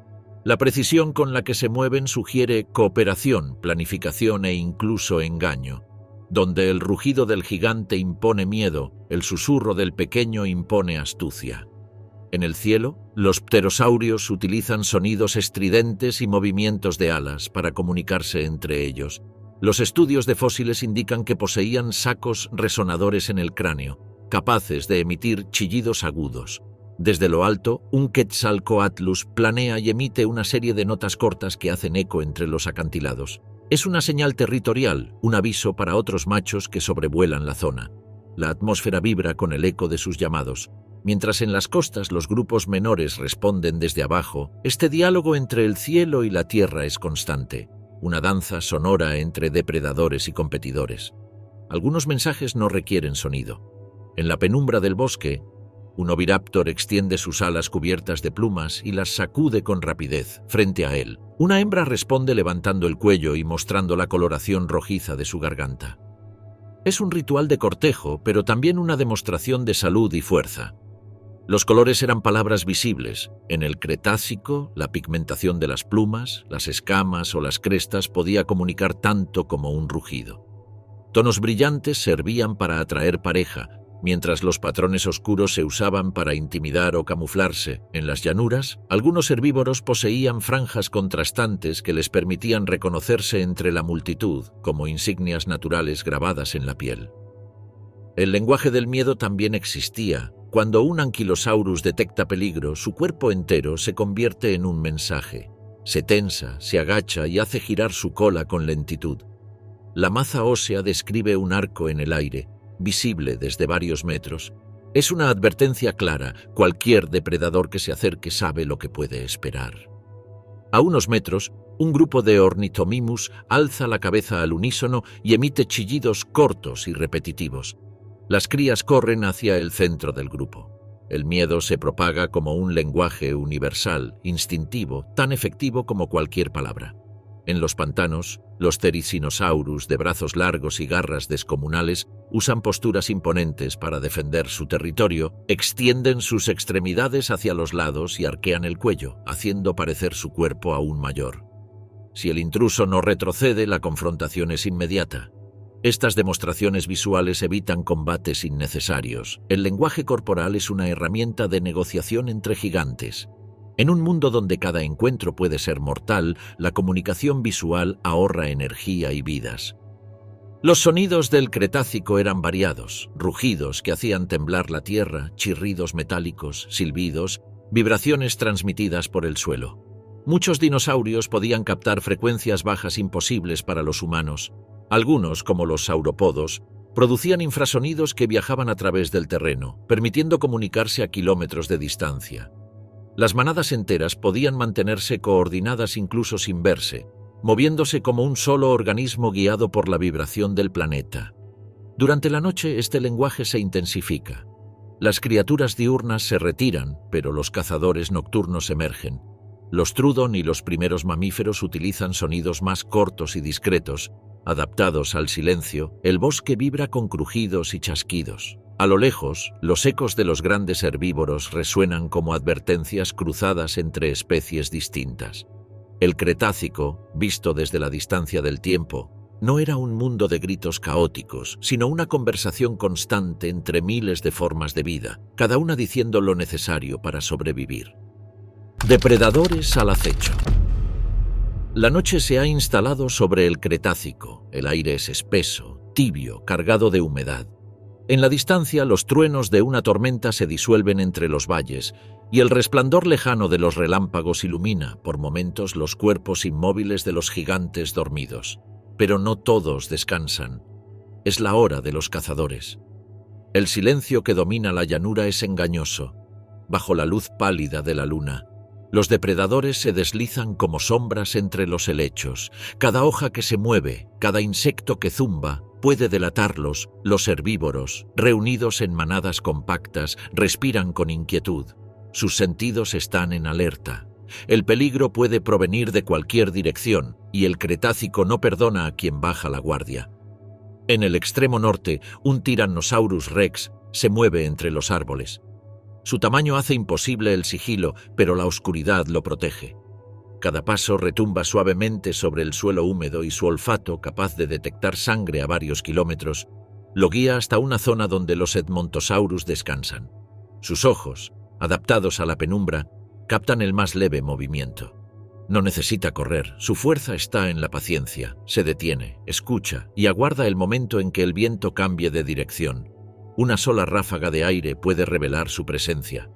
La precisión con la que se mueven sugiere cooperación, planificación e incluso engaño. Donde el rugido del gigante impone miedo, el susurro del pequeño impone astucia. En el cielo, los pterosaurios utilizan sonidos estridentes y movimientos de alas para comunicarse entre ellos. Los estudios de fósiles indican que poseían sacos resonadores en el cráneo, capaces de emitir chillidos agudos. Desde lo alto, un Quetzalcoatlus planea y emite una serie de notas cortas que hacen eco entre los acantilados. Es una señal territorial, un aviso para otros machos que sobrevuelan la zona. La atmósfera vibra con el eco de sus llamados. Mientras en las costas los grupos menores responden desde abajo, este diálogo entre el cielo y la tierra es constante, una danza sonora entre depredadores y competidores. Algunos mensajes no requieren sonido. En la penumbra del bosque, un oviraptor extiende sus alas cubiertas de plumas y las sacude con rapidez frente a él. Una hembra responde levantando el cuello y mostrando la coloración rojiza de su garganta. Es un ritual de cortejo, pero también una demostración de salud y fuerza. Los colores eran palabras visibles. En el Cretácico, la pigmentación de las plumas, las escamas o las crestas podía comunicar tanto como un rugido. Tonos brillantes servían para atraer pareja, mientras los patrones oscuros se usaban para intimidar o camuflarse. En las llanuras, algunos herbívoros poseían franjas contrastantes que les permitían reconocerse entre la multitud, como insignias naturales grabadas en la piel. El lenguaje del miedo también existía. Cuando un Ankylosaurus detecta peligro, su cuerpo entero se convierte en un mensaje. Se tensa, se agacha y hace girar su cola con lentitud. La maza ósea describe un arco en el aire, visible desde varios metros. Es una advertencia clara. Cualquier depredador que se acerque sabe lo que puede esperar. A unos metros, un grupo de Ornithomimus alza la cabeza al unísono y emite chillidos cortos y repetitivos. Las crías corren hacia el centro del grupo. El miedo se propaga como un lenguaje universal, instintivo, tan efectivo como cualquier palabra. En los pantanos, los Therizinosaurus de brazos largos y garras descomunales usan posturas imponentes para defender su territorio, extienden sus extremidades hacia los lados y arquean el cuello, haciendo parecer su cuerpo aún mayor. Si el intruso no retrocede, la confrontación es inmediata. Estas demostraciones visuales evitan combates innecesarios. El lenguaje corporal es una herramienta de negociación entre gigantes. En un mundo donde cada encuentro puede ser mortal, la comunicación visual ahorra energía y vidas. Los sonidos del Cretácico eran variados, rugidos que hacían temblar la tierra, chirridos metálicos, silbidos, vibraciones transmitidas por el suelo. Muchos dinosaurios podían captar frecuencias bajas imposibles para los humanos. Algunos, como los sauropodos, producían infrasonidos que viajaban a través del terreno, permitiendo comunicarse a kilómetros de distancia. Las manadas enteras podían mantenerse coordinadas incluso sin verse, moviéndose como un solo organismo guiado por la vibración del planeta. Durante la noche este lenguaje se intensifica. Las criaturas diurnas se retiran, pero los cazadores nocturnos emergen. Los trudon y los primeros mamíferos utilizan sonidos más cortos y discretos. Adaptados al silencio, el bosque vibra con crujidos y chasquidos. A lo lejos, los ecos de los grandes herbívoros resuenan como advertencias cruzadas entre especies distintas. El Cretácico, visto desde la distancia del tiempo, no era un mundo de gritos caóticos, sino una conversación constante entre miles de formas de vida, cada una diciendo lo necesario para sobrevivir. Depredadores al acecho. La noche se ha instalado sobre el Cretácico. El aire es espeso, tibio, cargado de humedad. En la distancia, los truenos de una tormenta se disuelven entre los valles y el resplandor lejano de los relámpagos ilumina, por momentos, los cuerpos inmóviles de los gigantes dormidos. Pero no todos descansan. Es la hora de los cazadores. El silencio que domina la llanura es engañoso. Bajo la luz pálida de la luna, los depredadores se deslizan como sombras entre los helechos. Cada hoja que se mueve, cada insecto que zumba, puede delatarlos, los herbívoros, reunidos en manadas compactas, respiran con inquietud. Sus sentidos están en alerta. El peligro puede provenir de cualquier dirección y el Cretácico no perdona a quien baja la guardia. En el extremo norte, un Tyrannosaurus rex se mueve entre los árboles. Su tamaño hace imposible el sigilo, pero la oscuridad lo protege. Cada paso retumba suavemente sobre el suelo húmedo y su olfato, capaz de detectar sangre a varios kilómetros, lo guía hasta una zona donde los Edmontosaurus descansan. Sus ojos, adaptados a la penumbra, captan el más leve movimiento. No necesita correr, su fuerza está en la paciencia, se detiene, escucha y aguarda el momento en que el viento cambie de dirección. Una sola ráfaga de aire puede revelar su presencia.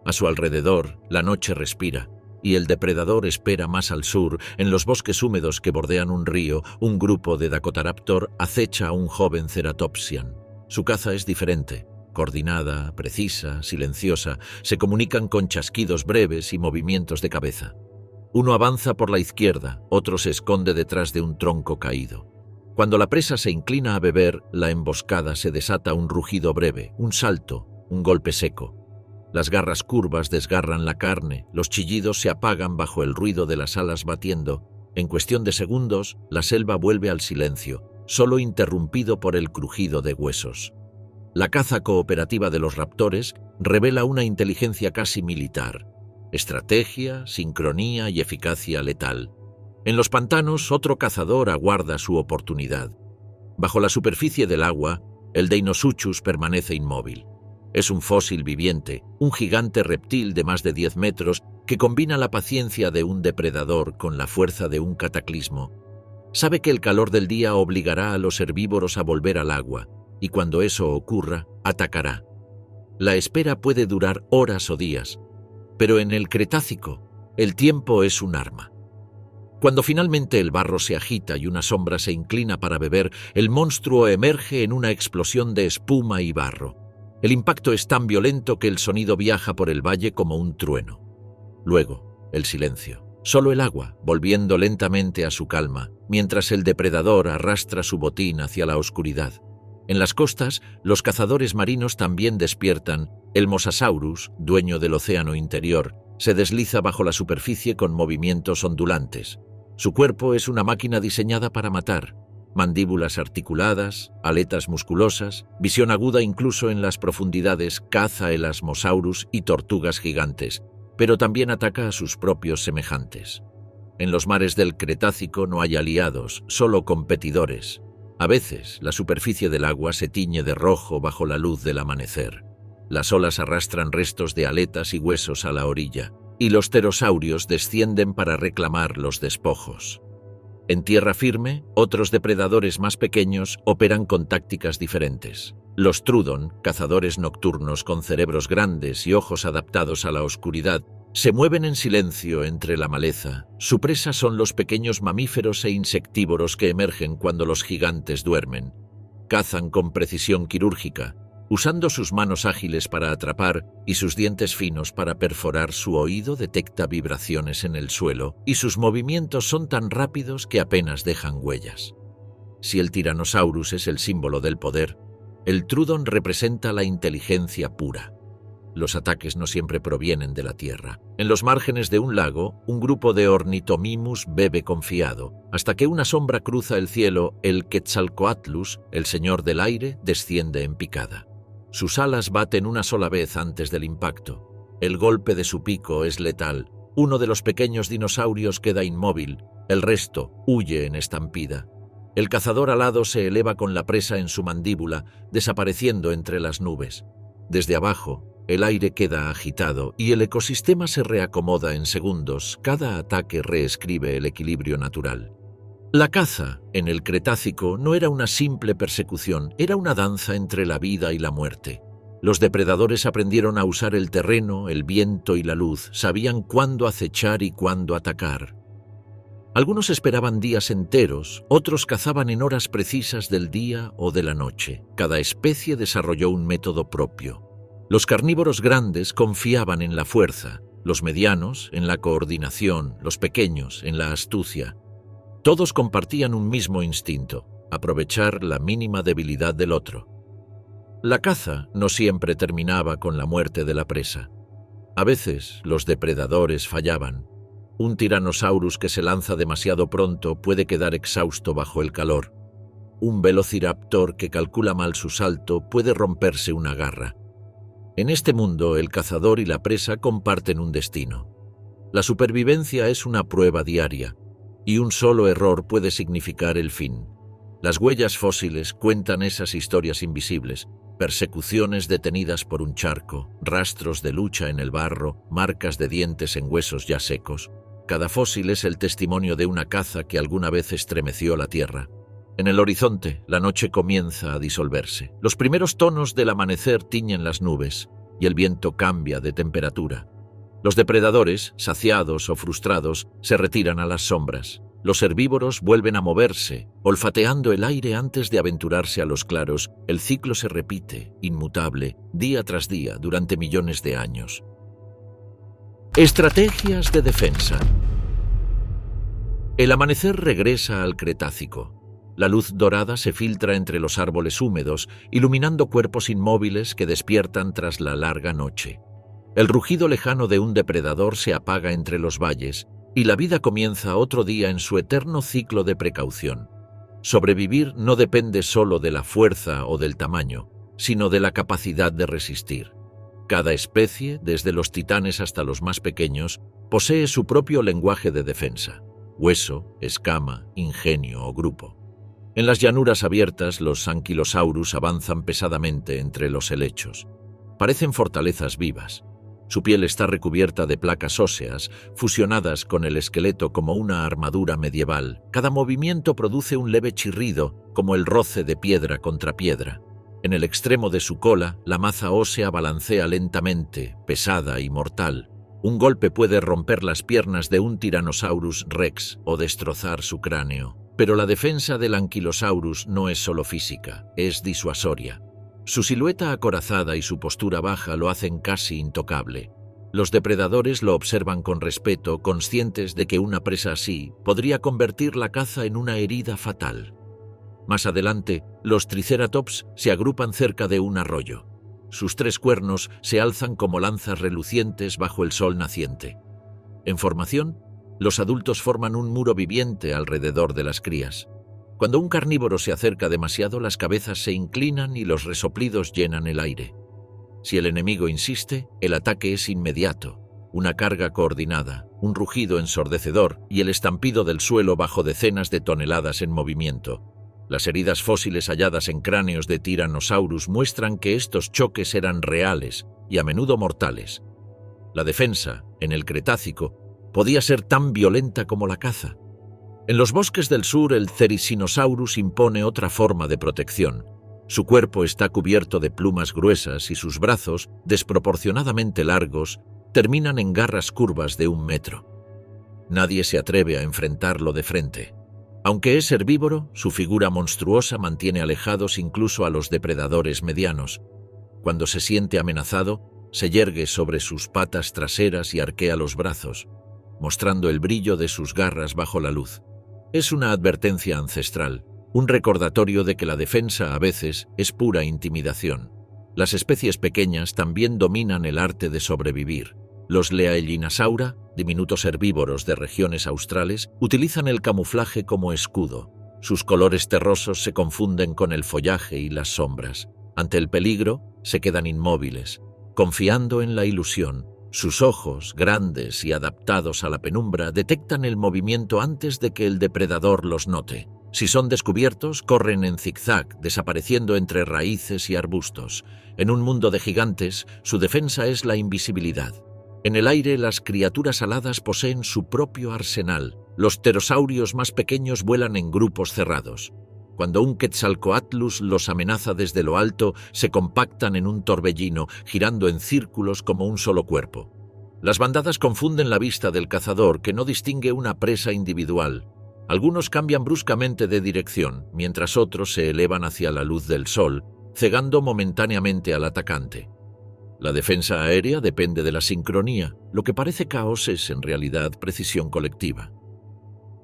A su alrededor, la noche respira, y el depredador espera más al sur, en los bosques húmedos que bordean un río, un grupo de Dakotaraptor acecha a un joven Ceratopsian. Su caza es diferente, coordinada, precisa, silenciosa, se comunican con chasquidos breves y movimientos de cabeza. Uno avanza por la izquierda, otro se esconde detrás de un tronco caído. Cuando la presa se inclina a beber, la emboscada se desata un rugido breve, un salto, un golpe seco. Las garras curvas desgarran la carne, los chillidos se apagan bajo el ruido de las alas batiendo. En cuestión de segundos, la selva vuelve al silencio, solo interrumpido por el crujido de huesos. La caza cooperativa de los raptores revela una inteligencia casi militar. Estrategia, sincronía y eficacia letal. En los pantanos, otro cazador aguarda su oportunidad. Bajo la superficie del agua, el Deinosuchus permanece inmóvil. Es un fósil viviente, un gigante reptil de más de 10 metros que combina la paciencia de un depredador con la fuerza de un cataclismo. Sabe que el calor del día obligará a los herbívoros a volver al agua, y cuando eso ocurra, atacará. La espera puede durar horas o días, pero en el Cretácico, el tiempo es un arma. Cuando finalmente el barro se agita y una sombra se inclina para beber, el monstruo emerge en una explosión de espuma y barro. El impacto es tan violento que el sonido viaja por el valle como un trueno. Luego, el silencio. Solo el agua, volviendo lentamente a su calma, mientras el depredador arrastra su botín hacia la oscuridad. En las costas, los cazadores marinos también despiertan. El Mosasaurus, dueño del océano interior, se desliza bajo la superficie con movimientos ondulantes. Su cuerpo es una máquina diseñada para matar. Mandíbulas articuladas, aletas musculosas, visión aguda incluso en las profundidades, caza Elasmosaurus y tortugas gigantes, pero también ataca a sus propios semejantes. En los mares del Cretácico no hay aliados, solo competidores. A veces, la superficie del agua se tiñe de rojo bajo la luz del amanecer. Las olas arrastran restos de aletas y huesos a la orilla, y los pterosaurios descienden para reclamar los despojos. En tierra firme, otros depredadores más pequeños operan con tácticas diferentes. Los Trudon, cazadores nocturnos con cerebros grandes y ojos adaptados a la oscuridad, se mueven en silencio entre la maleza. Su presa son los pequeños mamíferos e insectívoros que emergen cuando los gigantes duermen. Cazan con precisión quirúrgica, usando sus manos ágiles para atrapar y sus dientes finos para perforar. Su oído detecta vibraciones en el suelo y sus movimientos son tan rápidos que apenas dejan huellas. Si el Tyrannosaurus es el símbolo del poder, el Trudon representa la inteligencia pura. Los ataques no siempre provienen de la tierra. En los márgenes de un lago, un grupo de Ornithomimus bebe confiado, hasta que una sombra cruza el cielo. El Quetzalcoatlus, el señor del aire, desciende en picada. Sus alas baten una sola vez antes del impacto. El golpe de su pico es letal. Uno de los pequeños dinosaurios queda inmóvil, el resto huye en estampida. El cazador alado se eleva con la presa en su mandíbula, desapareciendo entre las nubes. Desde abajo, el aire queda agitado y el ecosistema se reacomoda en segundos. Cada ataque reescribe el equilibrio natural. La caza, en el Cretácico, no era una simple persecución, era una danza entre la vida y la muerte. Los depredadores aprendieron a usar el terreno, el viento y la luz, sabían cuándo acechar y cuándo atacar. Algunos esperaban días enteros, otros cazaban en horas precisas del día o de la noche. Cada especie desarrolló un método propio. Los carnívoros grandes confiaban en la fuerza, los medianos en la coordinación, los pequeños en la astucia. Todos compartían un mismo instinto, aprovechar la mínima debilidad del otro. La caza no siempre terminaba con la muerte de la presa. A veces los depredadores fallaban. Un Tyrannosaurus que se lanza demasiado pronto puede quedar exhausto bajo el calor. Un Velociraptor que calcula mal su salto puede romperse una garra. En este mundo, el cazador y la presa comparten un destino. La supervivencia es una prueba diaria, y un solo error puede significar el fin. Las huellas fósiles cuentan esas historias invisibles: persecuciones detenidas por un charco, rastros de lucha en el barro, marcas de dientes en huesos ya secos. Cada fósil es el testimonio de una caza que alguna vez estremeció la tierra. En el horizonte, la noche comienza a disolverse. Los primeros tonos del amanecer tiñen las nubes y el viento cambia de temperatura. Los depredadores, saciados o frustrados, se retiran a las sombras. Los herbívoros vuelven a moverse, olfateando el aire antes de aventurarse a los claros. El ciclo se repite, inmutable, día tras día, durante millones de años. Estrategias de defensa. El amanecer regresa al Cretácico. La luz dorada se filtra entre los árboles húmedos, iluminando cuerpos inmóviles que despiertan tras la larga noche. El rugido lejano de un depredador se apaga entre los valles, y la vida comienza otro día en su eterno ciclo de precaución. Sobrevivir no depende solo de la fuerza o del tamaño, sino de la capacidad de resistir. Cada especie, desde los titanes hasta los más pequeños, posee su propio lenguaje de defensa: hueso, escama, ingenio o grupo. En las llanuras abiertas, los Ankylosaurus avanzan pesadamente entre los helechos. Parecen fortalezas vivas. Su piel está recubierta de placas óseas, fusionadas con el esqueleto como una armadura medieval. Cada movimiento produce un leve chirrido, como el roce de piedra contra piedra. En el extremo de su cola, la masa ósea balancea lentamente, pesada y mortal. Un golpe puede romper las piernas de un Tyrannosaurus Rex o destrozar su cráneo. Pero la defensa del Ankylosaurus no es solo física, es disuasoria. Su silueta acorazada y su postura baja lo hacen casi intocable. Los depredadores lo observan con respeto, conscientes de que una presa así podría convertir la caza en una herida fatal. Más adelante, los Triceratops se agrupan cerca de un arroyo. Sus 3 cuernos se alzan como lanzas relucientes bajo el sol naciente. En formación, los adultos forman un muro viviente alrededor de las crías. Cuando un carnívoro se acerca demasiado, las cabezas se inclinan y los resoplidos llenan el aire. Si el enemigo insiste, el ataque es inmediato. Una carga coordinada, un rugido ensordecedor y el estampido del suelo bajo decenas de toneladas en movimiento. Las heridas fósiles halladas en cráneos de Tyrannosaurus muestran que estos choques eran reales y a menudo mortales. La defensa, en el Cretácico, podía ser tan violenta como la caza. En los bosques del sur, el Therizinosaurus impone otra forma de protección. Su cuerpo está cubierto de plumas gruesas y sus brazos, desproporcionadamente largos, terminan en garras curvas de 1 metro. Nadie se atreve a enfrentarlo de frente. Aunque es herbívoro, su figura monstruosa mantiene alejados incluso a los depredadores medianos. Cuando se siente amenazado, se yergue sobre sus patas traseras y arquea los brazos, mostrando el brillo de sus garras bajo la luz. Es una advertencia ancestral, un recordatorio de que la defensa a veces es pura intimidación. Las especies pequeñas también dominan el arte de sobrevivir. Los Leaellinasaura, diminutos herbívoros de regiones australes, utilizan el camuflaje como escudo. Sus colores terrosos se confunden con el follaje y las sombras. Ante el peligro, se quedan inmóviles, confiando en la ilusión. Sus ojos, grandes y adaptados a la penumbra, detectan el movimiento antes de que el depredador los note. Si son descubiertos, corren en zigzag, desapareciendo entre raíces y arbustos. En un mundo de gigantes, su defensa es la invisibilidad. En el aire, las criaturas aladas poseen su propio arsenal. Los pterosaurios más pequeños vuelan en grupos cerrados. Cuando un Quetzalcoatlus los amenaza desde lo alto, se compactan en un torbellino, girando en círculos como un solo cuerpo. Las bandadas confunden la vista del cazador, que no distingue una presa individual. Algunos cambian bruscamente de dirección, mientras otros se elevan hacia la luz del sol, cegando momentáneamente al atacante. La defensa aérea depende de la sincronía. Lo que parece caos es, en realidad, precisión colectiva.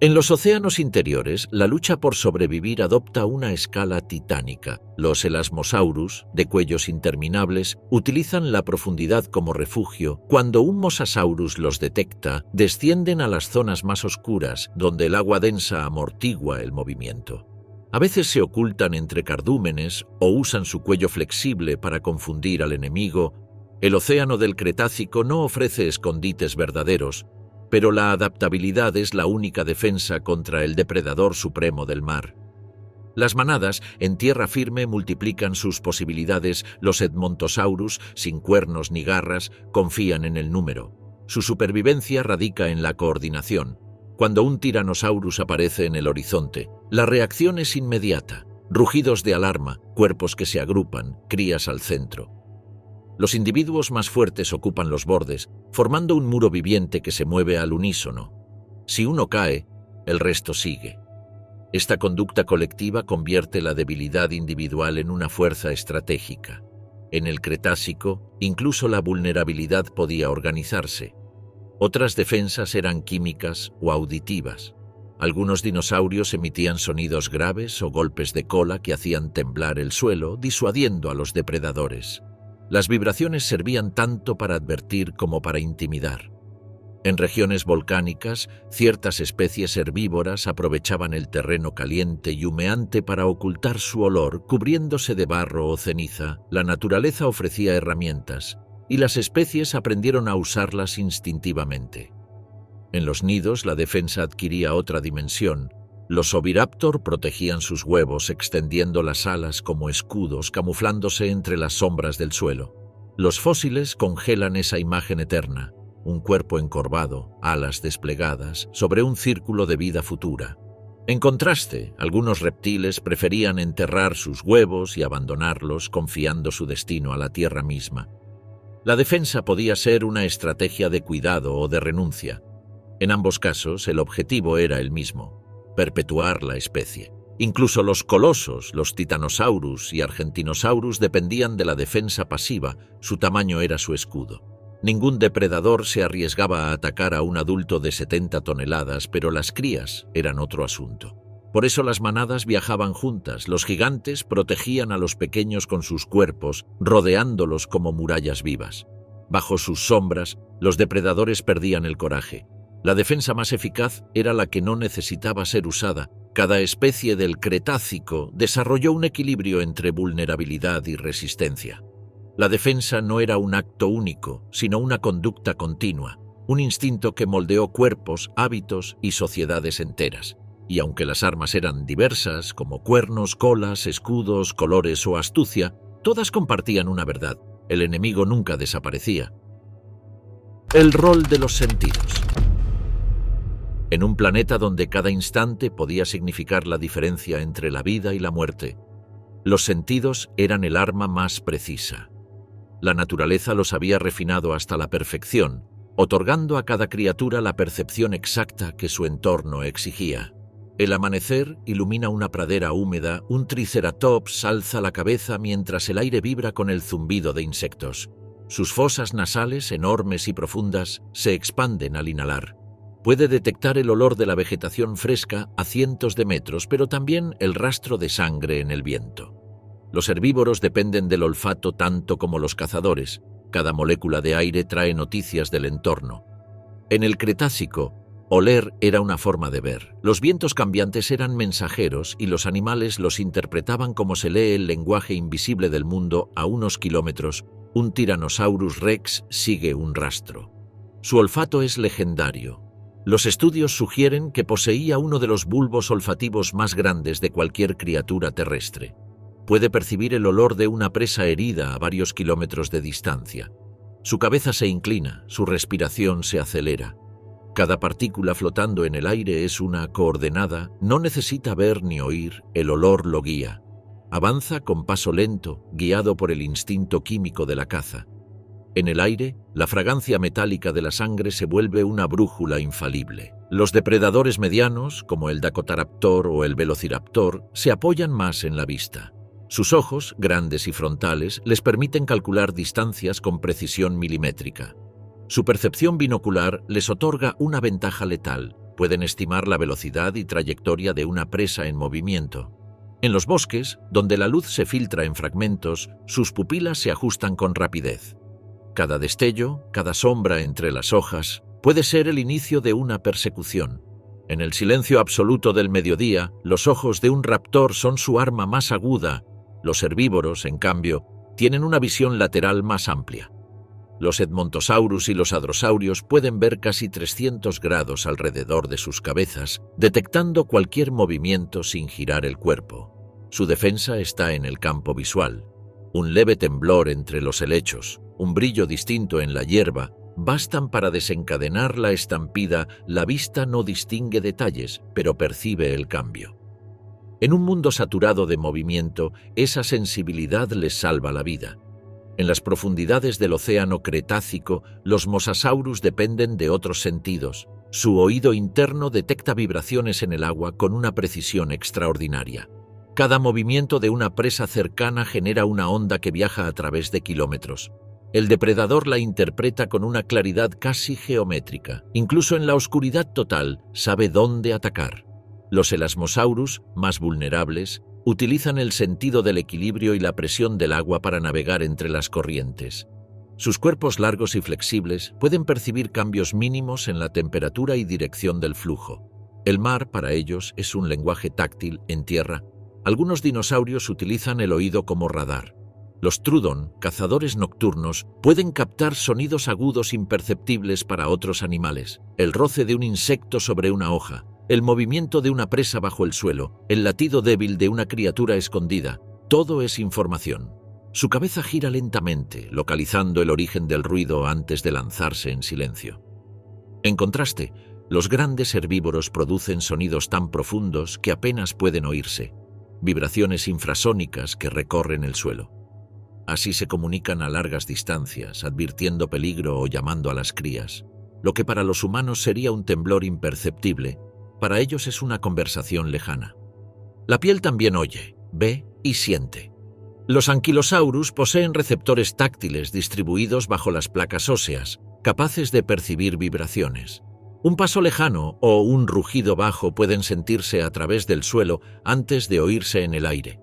En los océanos interiores, la lucha por sobrevivir adopta una escala titánica. Los elasmosaurus, de cuellos interminables, utilizan la profundidad como refugio. Cuando un mosasaurus los detecta, descienden a las zonas más oscuras, donde el agua densa amortigua el movimiento. A veces se ocultan entre cardúmenes o usan su cuello flexible para confundir al enemigo. El océano del Cretácico no ofrece escondites verdaderos, pero la adaptabilidad es la única defensa contra el depredador supremo del mar. Las manadas en tierra firme multiplican sus posibilidades. Los Edmontosaurus, sin cuernos ni garras, confían en el número. Su supervivencia radica en la coordinación. Cuando un Tyrannosaurus aparece en el horizonte, la reacción es inmediata. Rugidos de alarma, cuerpos que se agrupan, crías al centro. Los individuos más fuertes ocupan los bordes, formando un muro viviente que se mueve al unísono. Si uno cae, el resto sigue. Esta conducta colectiva convierte la debilidad individual en una fuerza estratégica. En el Cretácico, incluso la vulnerabilidad podía organizarse. Otras defensas eran químicas o auditivas. Algunos dinosaurios emitían sonidos graves o golpes de cola que hacían temblar el suelo, disuadiendo a los depredadores. Las vibraciones servían tanto para advertir como para intimidar. En regiones volcánicas, ciertas especies herbívoras aprovechaban el terreno caliente y humeante para ocultar su olor, cubriéndose de barro o ceniza. La naturaleza ofrecía herramientas, y las especies aprendieron a usarlas instintivamente. En los nidos, la defensa adquiría otra dimensión. Los oviraptor protegían sus huevos extendiendo las alas como escudos, camuflándose entre las sombras del suelo. Los fósiles congelan esa imagen eterna, un cuerpo encorvado, alas desplegadas, sobre un círculo de vida futura. En contraste, algunos reptiles preferían enterrar sus huevos y abandonarlos, confiando su destino a la tierra misma. La defensa podía ser una estrategia de cuidado o de renuncia. En ambos casos, el objetivo era el mismo: perpetuar la especie. Incluso los colosos, los Titanosaurus y Argentinosaurus dependían de la defensa pasiva, su tamaño era su escudo. Ningún depredador se arriesgaba a atacar a un adulto de 70 toneladas, pero las crías eran otro asunto. Por eso las manadas viajaban juntas, los gigantes protegían a los pequeños con sus cuerpos, rodeándolos como murallas vivas. Bajo sus sombras, los depredadores perdían el coraje. La defensa más eficaz era la que no necesitaba ser usada. Cada especie del Cretácico desarrolló un equilibrio entre vulnerabilidad y resistencia. La defensa no era un acto único, sino una conducta continua, un instinto que moldeó cuerpos, hábitos y sociedades enteras. Y aunque las armas eran diversas, como cuernos, colas, escudos, colores o astucia, todas compartían una verdad: el enemigo nunca desaparecía. El rol de los sentidos. En un planeta donde cada instante podía significar la diferencia entre la vida y la muerte, los sentidos eran el arma más precisa. La naturaleza los había refinado hasta la perfección, otorgando a cada criatura la percepción exacta que su entorno exigía. El amanecer ilumina una pradera húmeda, un triceratops alza la cabeza mientras el aire vibra con el zumbido de insectos. Sus fosas nasales, enormes y profundas, se expanden al inhalar. Puede detectar el olor de la vegetación fresca a cientos de metros, pero también el rastro de sangre en el viento. Los herbívoros dependen del olfato tanto como los cazadores. Cada molécula de aire trae noticias del entorno. En el Cretácico, oler era una forma de ver. Los vientos cambiantes eran mensajeros y los animales los interpretaban como se lee el lenguaje invisible del mundo a unos kilómetros. Un Tyrannosaurus Rex sigue un rastro. Su olfato es legendario. Los estudios sugieren que poseía uno de los bulbos olfativos más grandes de cualquier criatura terrestre. Puede percibir el olor de una presa herida a varios kilómetros de distancia. Su cabeza se inclina, su respiración se acelera. Cada partícula flotando en el aire es una coordenada, no necesita ver ni oír, el olor lo guía. Avanza con paso lento, guiado por el instinto químico de la caza. En el aire, la fragancia metálica de la sangre se vuelve una brújula infalible. Los depredadores medianos, como el Dakotaraptor o el Velociraptor, se apoyan más en la vista. Sus ojos, grandes y frontales, les permiten calcular distancias con precisión milimétrica. Su percepción binocular les otorga una ventaja letal. pueden estimar la velocidad y trayectoria de una presa en movimiento. En los bosques, donde la luz se filtra en fragmentos, sus pupilas se ajustan con rapidez. Cada destello, cada sombra entre las hojas, puede ser el inicio de una persecución. En el silencio absoluto del mediodía, los ojos de un raptor son su arma más aguda. Los herbívoros, en cambio, tienen una visión lateral más amplia. Los edmontosaurus y los hadrosaurios pueden ver casi 300 grados alrededor de sus cabezas, detectando cualquier movimiento sin girar el cuerpo. Su defensa está en el campo visual. Un leve temblor entre los helechos, un brillo distinto en la hierba, bastan para desencadenar la estampida. La vista no distingue detalles, pero percibe el cambio. En un mundo saturado de movimiento, esa sensibilidad les salva la vida. En las profundidades del océano Cretácico, los mosasaurus dependen de otros sentidos. Su oído interno detecta vibraciones en el agua con una precisión extraordinaria. Cada movimiento de una presa cercana genera una onda que viaja a través de kilómetros. El depredador la interpreta con una claridad casi geométrica. Incluso en la oscuridad total, sabe dónde atacar. Los elasmosaurus, más vulnerables, utilizan el sentido del equilibrio y la presión del agua para navegar entre las corrientes. Sus cuerpos largos y flexibles pueden percibir cambios mínimos en la temperatura y dirección del flujo. El mar, para ellos, es un lenguaje táctil en tierra. Algunos dinosaurios utilizan el oído como radar. Los trudon, cazadores nocturnos, pueden captar sonidos agudos imperceptibles para otros animales. El roce de un insecto sobre una hoja, el movimiento de una presa bajo el suelo, el latido débil de una criatura escondida, todo es información. Su cabeza gira lentamente, localizando el origen del ruido antes de lanzarse en silencio. En contraste, los grandes herbívoros producen sonidos tan profundos que apenas pueden oírse, vibraciones infrasónicas que recorren el suelo. Así se comunican a largas distancias, advirtiendo peligro o llamando a las crías. Lo que para los humanos sería un temblor imperceptible, para ellos es una conversación lejana. La piel también oye, ve y siente. Los anquilosaurus poseen receptores táctiles distribuidos bajo las placas óseas, capaces de percibir vibraciones. Un paso lejano o un rugido bajo pueden sentirse a través del suelo antes de oírse en el aire.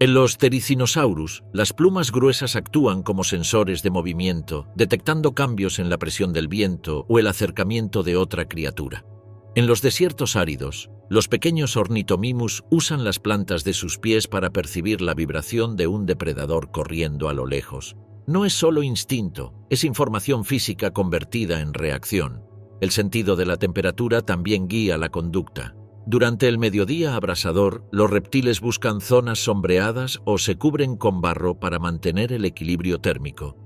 En los Therizinosaurus, las plumas gruesas actúan como sensores de movimiento, detectando cambios en la presión del viento o el acercamiento de otra criatura. En los desiertos áridos, los pequeños Ornithomimus usan las plantas de sus pies para percibir la vibración de un depredador corriendo a lo lejos. No es solo instinto, es información física convertida en reacción. El sentido de la temperatura también guía la conducta. Durante el mediodía abrasador, los reptiles buscan zonas sombreadas o se cubren con barro para mantener el equilibrio térmico.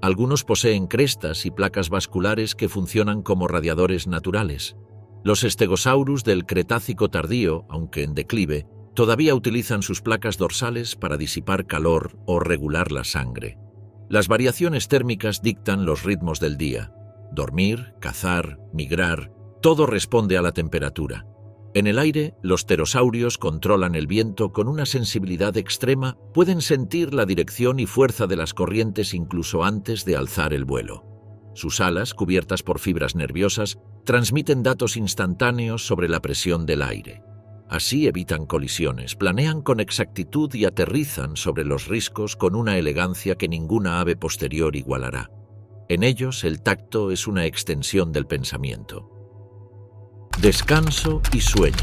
Algunos poseen crestas y placas vasculares que funcionan como radiadores naturales. Los Stegosaurus del Cretácico tardío, aunque en declive, todavía utilizan sus placas dorsales para disipar calor o regular la sangre. Las variaciones térmicas dictan los ritmos del día. Dormir, cazar, migrar, todo responde a la temperatura. En el aire, los pterosaurios controlan el viento con una sensibilidad extrema, pueden sentir la dirección y fuerza de las corrientes incluso antes de alzar el vuelo. Sus alas, cubiertas por fibras nerviosas, transmiten datos instantáneos sobre la presión del aire. Así evitan colisiones, planean con exactitud y aterrizan sobre los riscos con una elegancia que ninguna ave posterior igualará. En ellos, el tacto es una extensión del pensamiento. Descanso y sueño.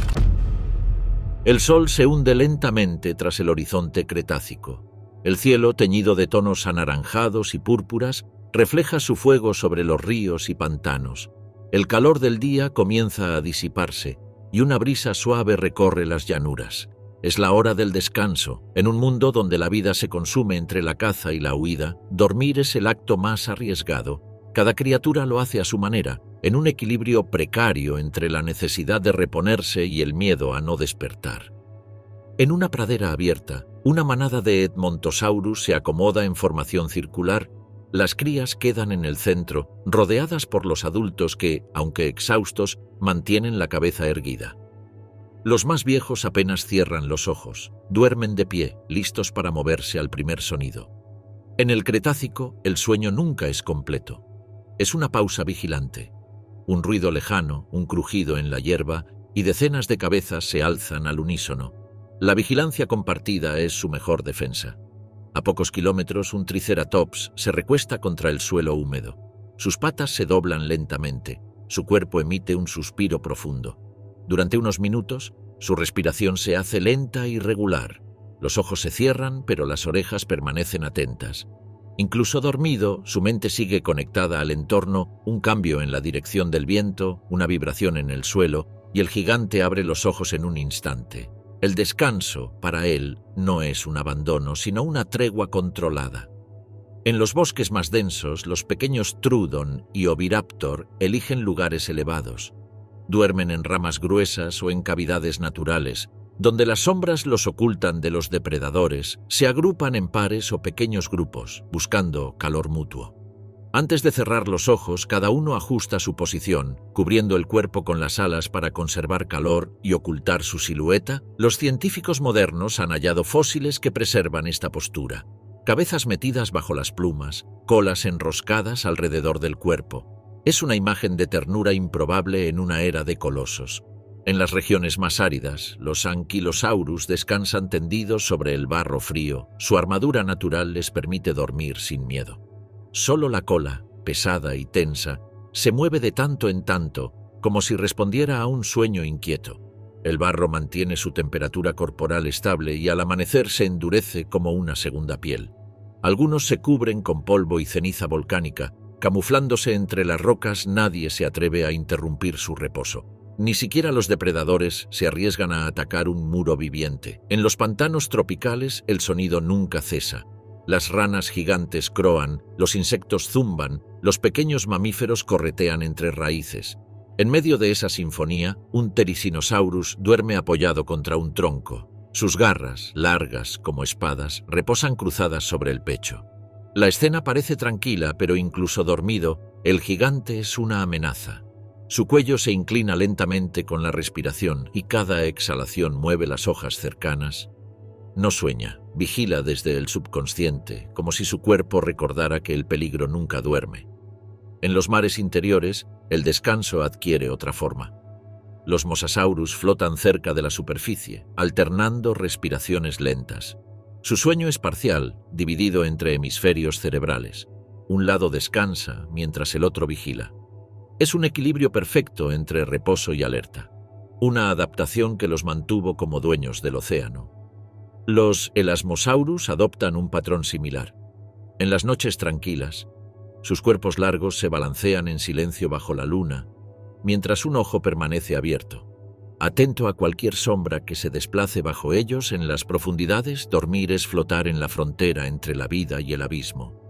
El sol se hunde lentamente tras el horizonte cretácico. El cielo, teñido de tonos anaranjados y púrpuras, refleja su fuego sobre los ríos y pantanos. El calor del día comienza a disiparse y una brisa suave recorre las llanuras. Es la hora del descanso. En un mundo donde la vida se consume entre la caza y la huida, dormir es el acto más arriesgado. Cada criatura lo hace a su manera, en un equilibrio precario entre la necesidad de reponerse y el miedo a no despertar. En una pradera abierta, una manada de Edmontosaurus se acomoda en formación circular. Las crías quedan en el centro, rodeadas por los adultos que, aunque exhaustos, mantienen la cabeza erguida. Los más viejos apenas cierran los ojos, duermen de pie, listos para moverse al primer sonido. En el Cretácico, el sueño nunca es completo. Es una pausa vigilante. Un ruido lejano, un crujido en la hierba y decenas de cabezas se alzan al unísono. La vigilancia compartida es su mejor defensa. A pocos kilómetros, un triceratops se recuesta contra el suelo húmedo. Sus patas se doblan lentamente. Su cuerpo emite un suspiro profundo. Durante unos minutos, su respiración se hace lenta y regular. Los ojos se cierran, pero las orejas permanecen atentas. Incluso dormido, su mente sigue conectada al entorno, un cambio en la dirección del viento, una vibración en el suelo, y el gigante abre los ojos en un instante. El descanso, para él, no es un abandono, sino una tregua controlada. En los bosques más densos, los pequeños Trudon y Oviraptor eligen lugares elevados. Duermen en ramas gruesas o en cavidades naturales, donde las sombras los ocultan de los depredadores. Se agrupan en pares o pequeños grupos, buscando calor mutuo. Antes de cerrar los ojos, cada uno ajusta su posición, cubriendo el cuerpo con las alas para conservar calor y ocultar su silueta. Los científicos modernos han hallado fósiles que preservan esta postura. Cabezas metidas bajo las plumas, colas enroscadas alrededor del cuerpo. Es una imagen de ternura improbable en una era de colosos. En las regiones más áridas, los Ankylosaurus descansan tendidos sobre el barro frío. Su armadura natural les permite dormir sin miedo. Solo la cola, pesada y tensa, se mueve de tanto en tanto, como si respondiera a un sueño inquieto. El barro mantiene su temperatura corporal estable y al amanecer se endurece como una segunda piel. Algunos se cubren con polvo y ceniza volcánica. Camuflándose entre las rocas, nadie se atreve a interrumpir su reposo. Ni siquiera los depredadores se arriesgan a atacar un muro viviente. En los pantanos tropicales el sonido nunca cesa. Las ranas gigantes croan, los insectos zumban, los pequeños mamíferos corretean entre raíces. En medio de esa sinfonía, un Therizinosaurus duerme apoyado contra un tronco. Sus garras, largas como espadas, reposan cruzadas sobre el pecho. La escena parece tranquila, pero incluso dormido, el gigante es una amenaza. Su cuello se inclina lentamente con la respiración y cada exhalación mueve las hojas cercanas. No sueña, vigila desde el subconsciente, como si su cuerpo recordara que el peligro nunca duerme. En los mares interiores, el descanso adquiere otra forma. Los Mosasaurus flotan cerca de la superficie, alternando respiraciones lentas. Su sueño es parcial, dividido entre hemisferios cerebrales. Un lado descansa, mientras el otro vigila. Es un equilibrio perfecto entre reposo y alerta. Una adaptación que los mantuvo como dueños del océano. Los Elasmosaurus adoptan un patrón similar. En las noches tranquilas, sus cuerpos largos se balancean en silencio bajo la luna, mientras un ojo permanece abierto. Atento a cualquier sombra que se desplace bajo ellos en las profundidades, dormir es flotar en la frontera entre la vida y el abismo.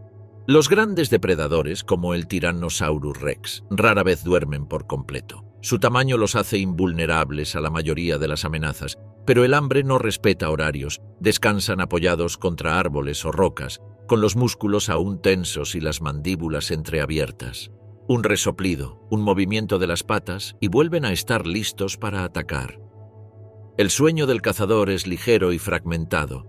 Los grandes depredadores, como el Tyrannosaurus rex, rara vez duermen por completo. Su tamaño los hace invulnerables a la mayoría de las amenazas, pero el hambre no respeta horarios. Descansan apoyados contra árboles o rocas, con los músculos aún tensos y las mandíbulas entreabiertas. Un resoplido, un movimiento de las patas y vuelven a estar listos para atacar. El sueño del cazador es ligero y fragmentado.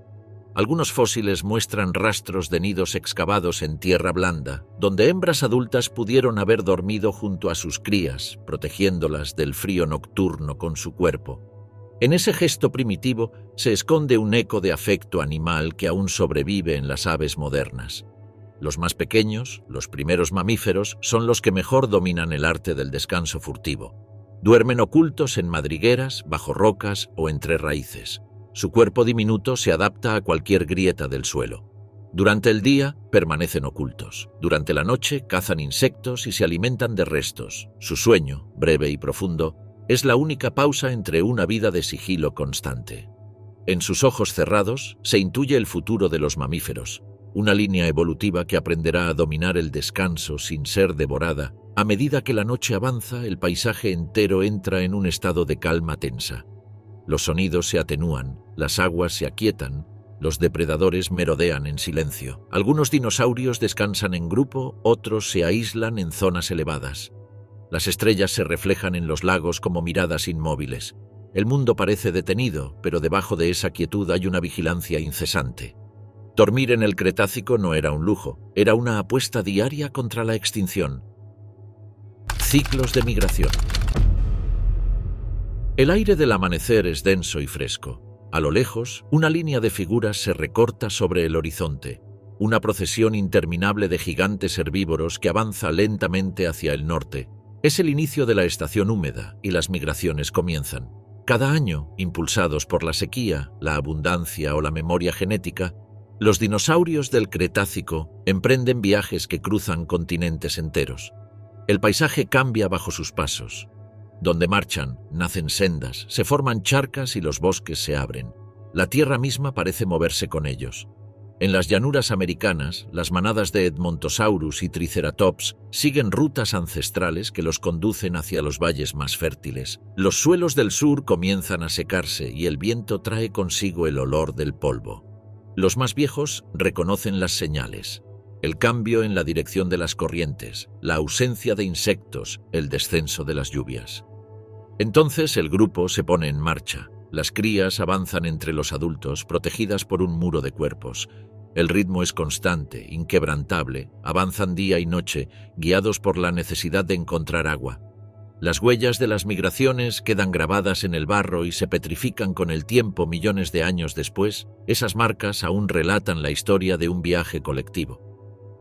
Algunos fósiles muestran rastros de nidos excavados en tierra blanda, donde hembras adultas pudieron haber dormido junto a sus crías, protegiéndolas del frío nocturno con su cuerpo. En ese gesto primitivo se esconde un eco de afecto animal que aún sobrevive en las aves modernas. Los más pequeños, los primeros mamíferos, son los que mejor dominan el arte del descanso furtivo. Duermen ocultos en madrigueras, bajo rocas o entre raíces. Su cuerpo diminuto se adapta a cualquier grieta del suelo. Durante el día permanecen ocultos. Durante la noche cazan insectos y se alimentan de restos. Su sueño, breve y profundo, es la única pausa entre una vida de sigilo constante. En sus ojos cerrados se intuye el futuro de los mamíferos, una línea evolutiva que aprenderá a dominar el descanso sin ser devorada. A medida que la noche avanza, el paisaje entero entra en un estado de calma tensa. Los sonidos se atenúan, las aguas se aquietan, los depredadores merodean en silencio. Algunos dinosaurios descansan en grupo, otros se aíslan en zonas elevadas. Las estrellas se reflejan en los lagos como miradas inmóviles. El mundo parece detenido, pero debajo de esa quietud hay una vigilancia incesante. Dormir en el Cretácico no era un lujo, era una apuesta diaria contra la extinción. Ciclos de migración. El aire del amanecer es denso y fresco. A lo lejos, una línea de figuras se recorta sobre el horizonte, una procesión interminable de gigantes herbívoros que avanza lentamente hacia el norte. Es el inicio de la estación húmeda y las migraciones comienzan. Cada año, impulsados por la sequía, la abundancia o la memoria genética, los dinosaurios del Cretácico emprenden viajes que cruzan continentes enteros. El paisaje cambia bajo sus pasos. Donde marchan, nacen sendas, se forman charcas y los bosques se abren. La tierra misma parece moverse con ellos. En las llanuras americanas, las manadas de Edmontosaurus y Triceratops siguen rutas ancestrales que los conducen hacia los valles más fértiles. Los suelos del sur comienzan a secarse y el viento trae consigo el olor del polvo. Los más viejos reconocen las señales: el cambio en la dirección de las corrientes, la ausencia de insectos, el descenso de las lluvias. Entonces el grupo se pone en marcha. Las crías avanzan entre los adultos, protegidas por un muro de cuerpos. El ritmo es constante, inquebrantable, avanzan día y noche, guiados por la necesidad de encontrar agua. Las huellas de las migraciones quedan grabadas en el barro y se petrifican con el tiempo millones de años después. Esas marcas aún relatan la historia de un viaje colectivo.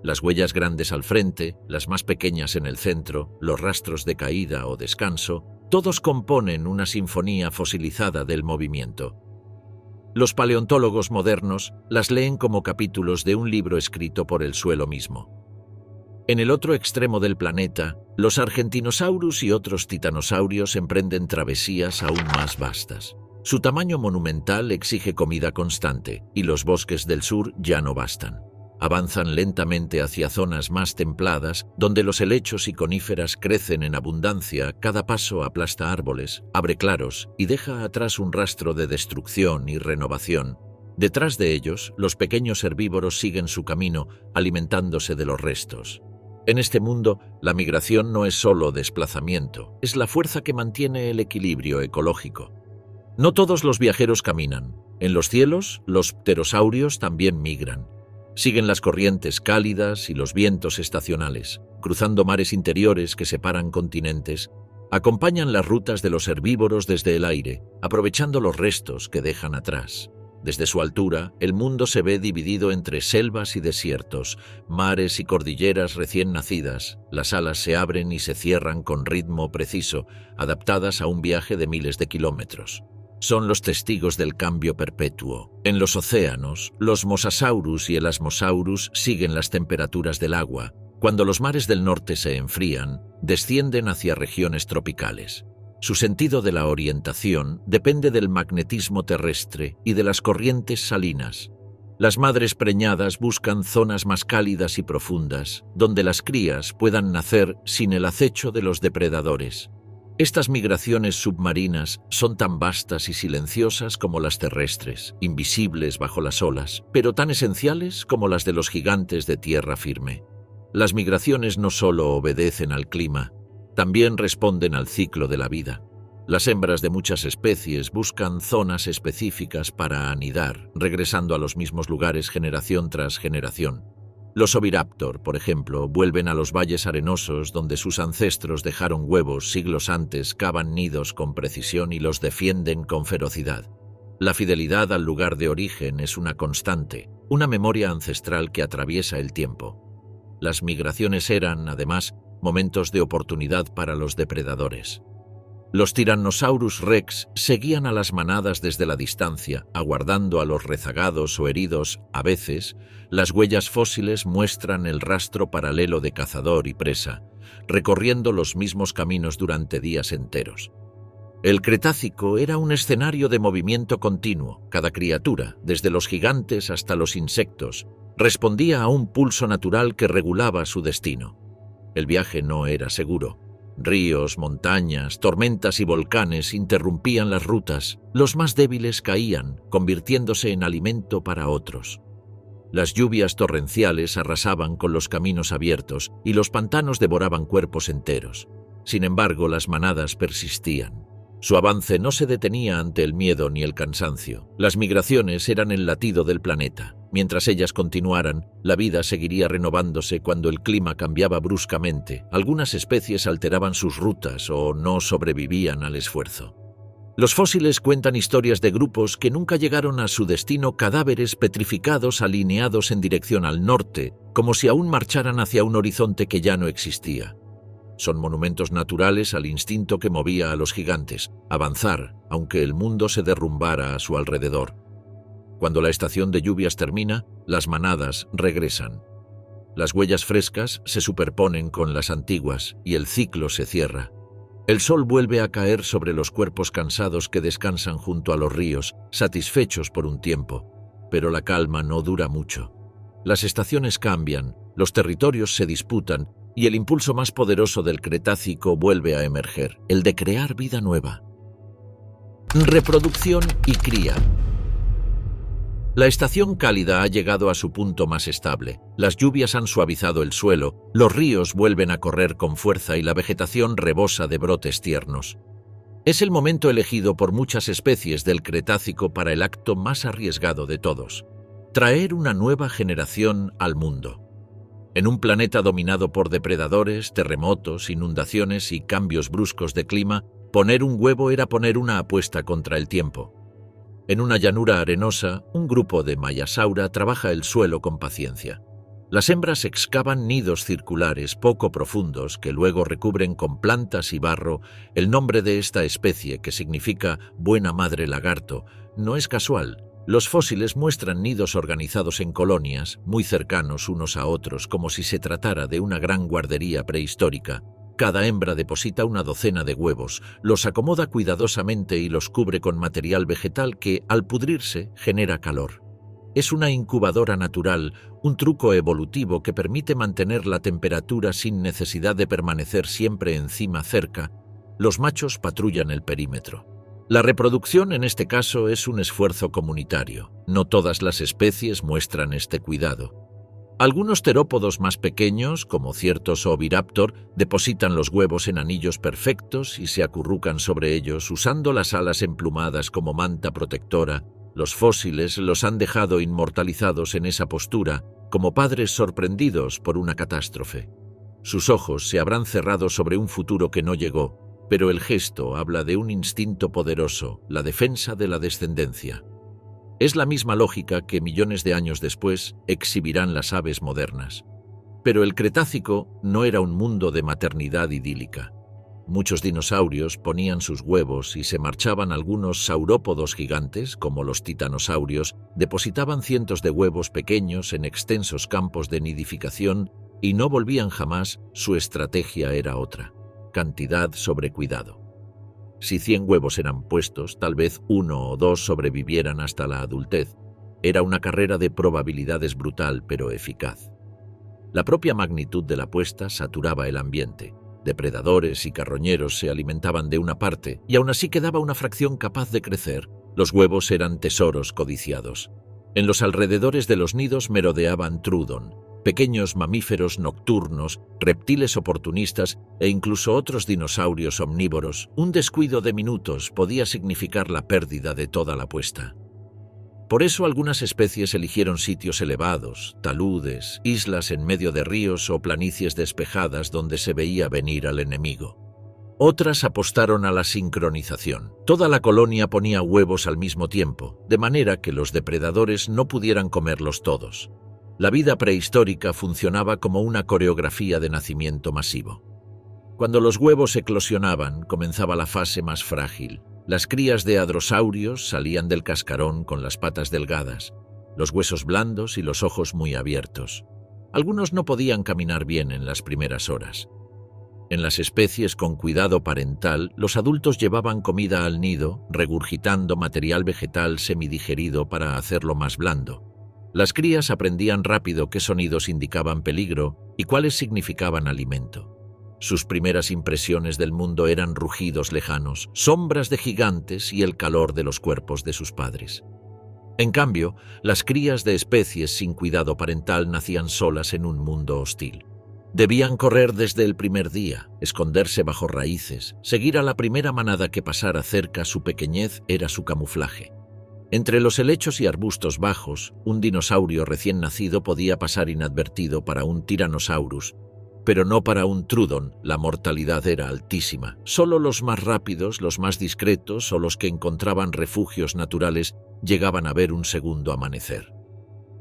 Las huellas grandes al frente, las más pequeñas en el centro, los rastros de caída o descanso, todos componen una sinfonía fosilizada del movimiento. Los paleontólogos modernos las leen como capítulos de un libro escrito por el suelo mismo. En el otro extremo del planeta, los argentinosaurus y otros titanosaurios emprenden travesías aún más vastas. Su tamaño monumental exige comida constante, y los bosques del sur ya no bastan. Avanzan lentamente hacia zonas más templadas, donde los helechos y coníferas crecen en abundancia. Cada paso aplasta árboles, abre claros y deja atrás un rastro de destrucción y renovación. Detrás de ellos, los pequeños herbívoros siguen su camino, alimentándose de los restos. En este mundo, la migración no es solo desplazamiento, es la fuerza que mantiene el equilibrio ecológico. No todos los viajeros caminan. En los cielos, los pterosaurios también migran. Siguen las corrientes cálidas y los vientos estacionales, cruzando mares interiores que separan continentes. Acompañan las rutas de los herbívoros desde el aire, aprovechando los restos que dejan atrás. Desde su altura, el mundo se ve dividido entre selvas y desiertos, mares y cordilleras recién nacidas. Las alas se abren y se cierran con ritmo preciso, adaptadas a un viaje de miles de kilómetros. Son los testigos del cambio perpetuo. En los océanos, los Mosasaurus y el Asmosaurus siguen las temperaturas del agua. Cuando los mares del norte se enfrían, descienden hacia regiones tropicales. Su sentido de la orientación depende del magnetismo terrestre y de las corrientes salinas. Las madres preñadas buscan zonas más cálidas y profundas, donde las crías puedan nacer sin el acecho de los depredadores. Estas migraciones submarinas son tan vastas y silenciosas como las terrestres, invisibles bajo las olas, pero tan esenciales como las de los gigantes de tierra firme. Las migraciones no solo obedecen al clima, también responden al ciclo de la vida. Las hembras de muchas especies buscan zonas específicas para anidar, regresando a los mismos lugares generación tras generación. Los oviraptor, por ejemplo, vuelven a los valles arenosos donde sus ancestros dejaron huevos siglos antes, cavan nidos con precisión y los defienden con ferocidad. La fidelidad al lugar de origen es una constante, una memoria ancestral que atraviesa el tiempo. Las migraciones eran, además, momentos de oportunidad para los depredadores. Los Tyrannosaurus rex seguían a las manadas desde la distancia, aguardando a los rezagados o heridos. A veces, las huellas fósiles muestran el rastro paralelo de cazador y presa, recorriendo los mismos caminos durante días enteros. El Cretácico era un escenario de movimiento continuo. Cada criatura, desde los gigantes hasta los insectos, respondía a un pulso natural que regulaba su destino. El viaje no era seguro. Ríos, montañas, tormentas y volcanes interrumpían las rutas. Los más débiles caían, convirtiéndose en alimento para otros. Las lluvias torrenciales arrasaban con los caminos abiertos y los pantanos devoraban cuerpos enteros. Sin embargo, las manadas persistían. Su avance no se detenía ante el miedo ni el cansancio. Las migraciones eran el latido del planeta. Mientras ellas continuaran, la vida seguiría renovándose cuando el clima cambiaba bruscamente. Algunas especies alteraban sus rutas o no sobrevivían al esfuerzo. Los fósiles cuentan historias de grupos que nunca llegaron a su destino, cadáveres petrificados alineados en dirección al norte, como si aún marcharan hacia un horizonte que ya no existía. Son monumentos naturales al instinto que movía a los gigantes, avanzar, aunque el mundo se derrumbara a su alrededor. Cuando la estación de lluvias termina, las manadas regresan. Las huellas frescas se superponen con las antiguas y el ciclo se cierra. El sol vuelve a caer sobre los cuerpos cansados que descansan junto a los ríos, satisfechos por un tiempo. Pero la calma no dura mucho. Las estaciones cambian, los territorios se disputan y el impulso más poderoso del Cretácico vuelve a emerger, el de crear vida nueva. Reproducción y cría. La estación cálida ha llegado a su punto más estable. Las lluvias han suavizado el suelo, los ríos vuelven a correr con fuerza y la vegetación rebosa de brotes tiernos. Es el momento elegido por muchas especies del Cretácico para el acto más arriesgado de todos: traer una nueva generación al mundo. En un planeta dominado por depredadores, terremotos, inundaciones y cambios bruscos de clima, poner un huevo era poner una apuesta contra el tiempo. En una llanura arenosa, un grupo de Mayasaura trabaja el suelo con paciencia. Las hembras excavan nidos circulares poco profundos que luego recubren con plantas y barro. El nombre de esta especie, que significa buena madre lagarto, no es casual. Los fósiles muestran nidos organizados en colonias, muy cercanos unos a otros, como si se tratara de una gran guardería prehistórica. Cada hembra deposita una docena de huevos, los acomoda cuidadosamente y los cubre con material vegetal que, al pudrirse, genera calor. Es una incubadora natural, un truco evolutivo que permite mantener la temperatura sin necesidad de permanecer siempre encima cerca. Los machos patrullan el perímetro. La reproducción en este caso es un esfuerzo comunitario. No todas las especies muestran este cuidado. Algunos terópodos más pequeños, como ciertos Oviraptor, depositan los huevos en anillos perfectos y se acurrucan sobre ellos usando las alas emplumadas como manta protectora. Los fósiles los han dejado inmortalizados en esa postura, como padres sorprendidos por una catástrofe. Sus ojos se habrán cerrado sobre un futuro que no llegó, pero el gesto habla de un instinto poderoso, la defensa de la descendencia. Es la misma lógica que millones de años después exhibirán las aves modernas. Pero el Cretácico no era un mundo de maternidad idílica. Muchos dinosaurios ponían sus huevos y se marchaban. Algunos saurópodos gigantes, como los titanosaurios, depositaban cientos de huevos pequeños en extensos campos de nidificación y no volvían jamás. Su estrategia era otra: cantidad sobre cuidado. Si 100 huevos eran puestos, tal vez 1 o 2 sobrevivieran hasta la adultez. Era una carrera de probabilidades brutal, pero eficaz. La propia magnitud de la puesta saturaba el ambiente. Depredadores y carroñeros se alimentaban de una parte, y aún así quedaba una fracción capaz de crecer. Los huevos eran tesoros codiciados. En los alrededores de los nidos merodeaban Trudon, pequeños mamíferos nocturnos, reptiles oportunistas e incluso otros dinosaurios omnívoros. Un descuido de minutos podía significar la pérdida de toda la puesta. Por eso algunas especies eligieron sitios elevados, taludes, islas en medio de ríos o planicies despejadas donde se veía venir al enemigo. Otras apostaron a la sincronización. Toda la colonia ponía huevos al mismo tiempo, de manera que los depredadores no pudieran comerlos todos. La vida prehistórica funcionaba como una coreografía de nacimiento masivo. Cuando los huevos eclosionaban, comenzaba la fase más frágil. Las crías de hadrosaurios salían del cascarón con las patas delgadas, los huesos blandos y los ojos muy abiertos. Algunos no podían caminar bien en las primeras horas. En las especies con cuidado parental, los adultos llevaban comida al nido, regurgitando material vegetal semidigerido para hacerlo más blando. Las crías aprendían rápido qué sonidos indicaban peligro y cuáles significaban alimento. Sus primeras impresiones del mundo eran rugidos lejanos, sombras de gigantes y el calor de los cuerpos de sus padres. En cambio, las crías de especies sin cuidado parental nacían solas en un mundo hostil. Debían correr desde el primer día, esconderse bajo raíces, seguir a la primera manada que pasara cerca. Su pequeñez era su camuflaje. Entre los helechos y arbustos bajos, un dinosaurio recién nacido podía pasar inadvertido para un Tyrannosaurus, pero no para un Trudon. La mortalidad era altísima. Solo los más rápidos, los más discretos o los que encontraban refugios naturales llegaban a ver un segundo amanecer.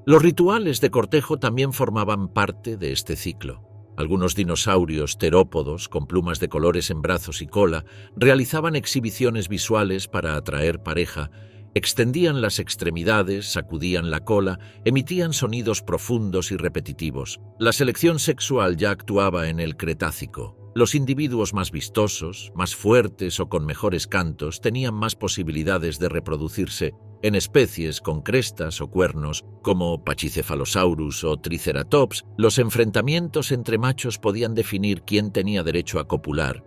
Los rituales de cortejo también formaban parte de este ciclo. Algunos dinosaurios terópodos, con plumas de colores en brazos y cola, realizaban exhibiciones visuales para atraer pareja, extendían las extremidades, sacudían la cola, emitían sonidos profundos y repetitivos. La selección sexual ya actuaba en el Cretácico. Los individuos más vistosos, más fuertes o con mejores cantos tenían más posibilidades de reproducirse en especies con crestas o cuernos, como Pachycephalosaurus o Triceratops. Los enfrentamientos entre machos podían definir quién tenía derecho a copular.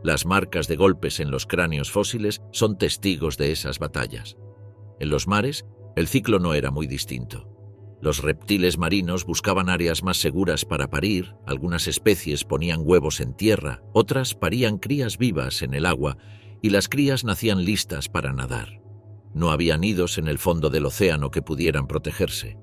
Las marcas de golpes en los cráneos fósiles son testigos de esas batallas. En los mares, el ciclo no era muy distinto. Los reptiles marinos buscaban áreas más seguras para parir, algunas especies ponían huevos en tierra, otras parían crías vivas en el agua, y las crías nacían listas para nadar. No había nidos en el fondo del océano que pudieran protegerse.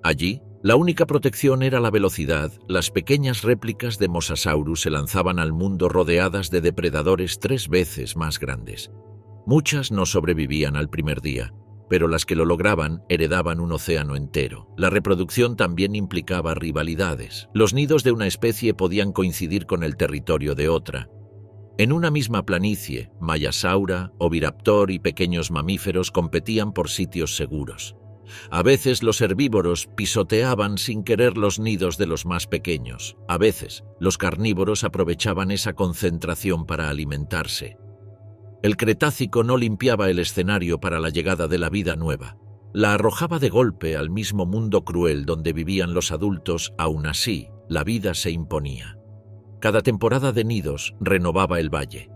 Allí, la única protección era la velocidad. Las pequeñas réplicas de Mosasaurus se lanzaban al mundo rodeadas de depredadores 3 veces más grandes. Muchas no sobrevivían al primer día, pero las que lo lograban heredaban un océano entero. La reproducción también implicaba rivalidades. Los nidos de una especie podían coincidir con el territorio de otra. En una misma planicie, Mayasaura, Oviraptor y pequeños mamíferos competían por sitios seguros. A veces los herbívoros pisoteaban sin querer los nidos de los más pequeños. A veces los carnívoros aprovechaban esa concentración para alimentarse. El Cretácico no limpiaba el escenario para la llegada de la vida nueva. La arrojaba de golpe al mismo mundo cruel donde vivían los adultos. Aún así, la vida se imponía. Cada temporada de nidos renovaba el valle.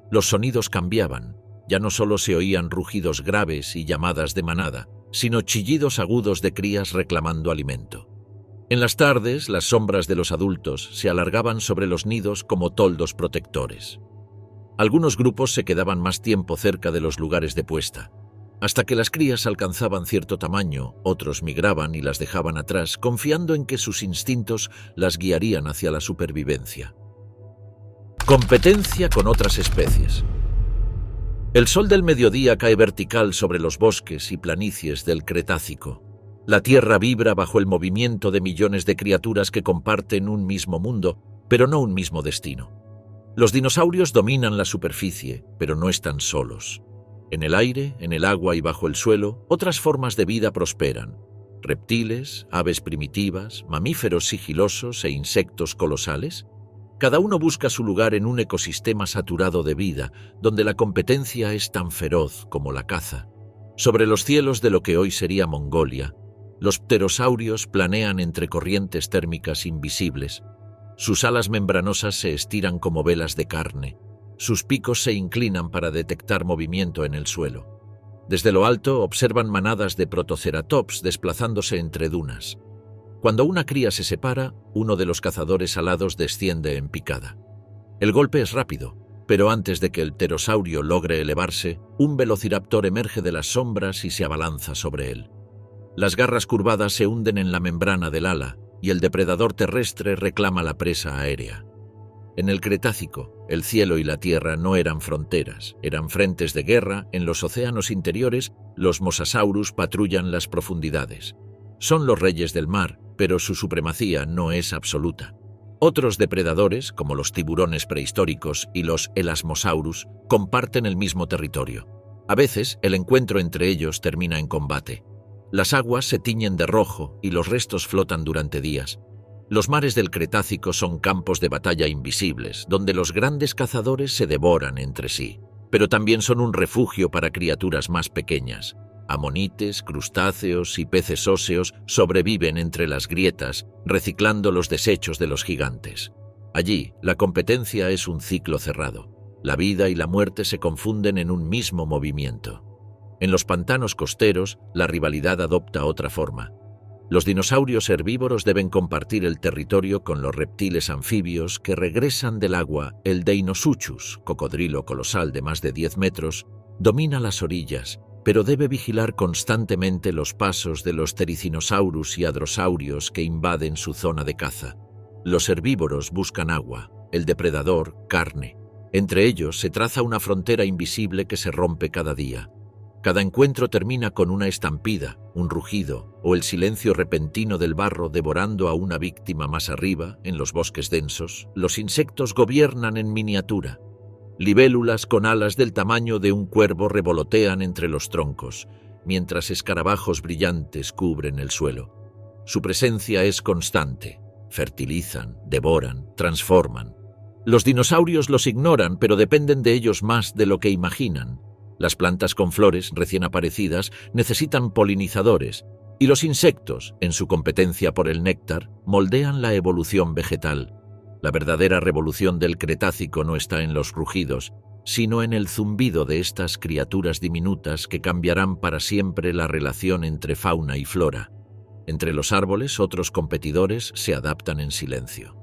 Los sonidos cambiaban. Ya no solo se oían rugidos graves y llamadas de manada, sino chillidos agudos de crías reclamando alimento. En las tardes, las sombras de los adultos se alargaban sobre los nidos como toldos protectores. Algunos grupos se quedaban más tiempo cerca de los lugares de puesta. Hasta que las crías alcanzaban cierto tamaño, otros migraban y las dejaban atrás, confiando en que sus instintos las guiarían hacia la supervivencia. Competencia con otras especies. El sol del mediodía cae vertical sobre los bosques y planicies del Cretácico. La tierra vibra bajo el movimiento de millones de criaturas que comparten un mismo mundo, pero no un mismo destino. Los dinosaurios dominan la superficie, pero no están solos. En el aire, en el agua y bajo el suelo, otras formas de vida prosperan. Reptiles, aves primitivas, mamíferos sigilosos e insectos colosales. Cada uno busca su lugar en un ecosistema saturado de vida, donde la competencia es tan feroz como la caza. Sobre los cielos de lo que hoy sería Mongolia, los pterosaurios planean entre corrientes térmicas invisibles. Sus alas membranosas se estiran como velas de carne. Sus picos se inclinan para detectar movimiento en el suelo. Desde lo alto observan manadas de Protoceratops desplazándose entre dunas. Cuando una cría se separa, uno de los cazadores alados desciende en picada. El golpe es rápido, pero antes de que el pterosaurio logre elevarse, un velociraptor emerge de las sombras y se abalanza sobre él. Las garras curvadas se hunden en la membrana del ala, y el depredador terrestre reclama la presa aérea. En el Cretácico, el cielo y la tierra no eran fronteras, eran frentes de guerra. En los océanos interiores, los Mosasaurus patrullan las profundidades. Son los reyes del mar, pero su supremacía no es absoluta. Otros depredadores, como los tiburones prehistóricos y los Elasmosaurus, comparten el mismo territorio. A veces, el encuentro entre ellos termina en combate. Las aguas se tiñen de rojo y los restos flotan durante días. Los mares del Cretácico son campos de batalla invisibles, donde los grandes cazadores se devoran entre sí, pero también son un refugio para criaturas más pequeñas. Amonites, crustáceos y peces óseos sobreviven entre las grietas, reciclando los desechos de los gigantes. Allí, la competencia es un ciclo cerrado. La vida y la muerte se confunden en un mismo movimiento. En los pantanos costeros, la rivalidad adopta otra forma. Los dinosaurios herbívoros deben compartir el territorio con los reptiles anfibios que regresan del agua. El Deinosuchus, cocodrilo colosal de más de 10 metros, domina las orillas, pero debe vigilar constantemente los pasos de los Therizinosaurus y Hadrosaurios que invaden su zona de caza. Los herbívoros buscan agua, el depredador carne. Entre ellos se traza una frontera invisible que se rompe cada día. Cada encuentro termina con una estampida, un rugido o el silencio repentino del barro devorando a una víctima más arriba, en los bosques densos. Los insectos gobiernan en miniatura. Libélulas con alas del tamaño de un cuervo revolotean entre los troncos, mientras escarabajos brillantes cubren el suelo. Su presencia es constante. Fertilizan, devoran, transforman. Los dinosaurios los ignoran, pero dependen de ellos más de lo que imaginan. Las plantas con flores recién aparecidas necesitan polinizadores, y los insectos, en su competencia por el néctar, moldean la evolución vegetal. La verdadera revolución del Cretácico no está en los rugidos, sino en el zumbido de estas criaturas diminutas que cambiarán para siempre la relación entre fauna y flora. Entre los árboles, otros competidores se adaptan en silencio.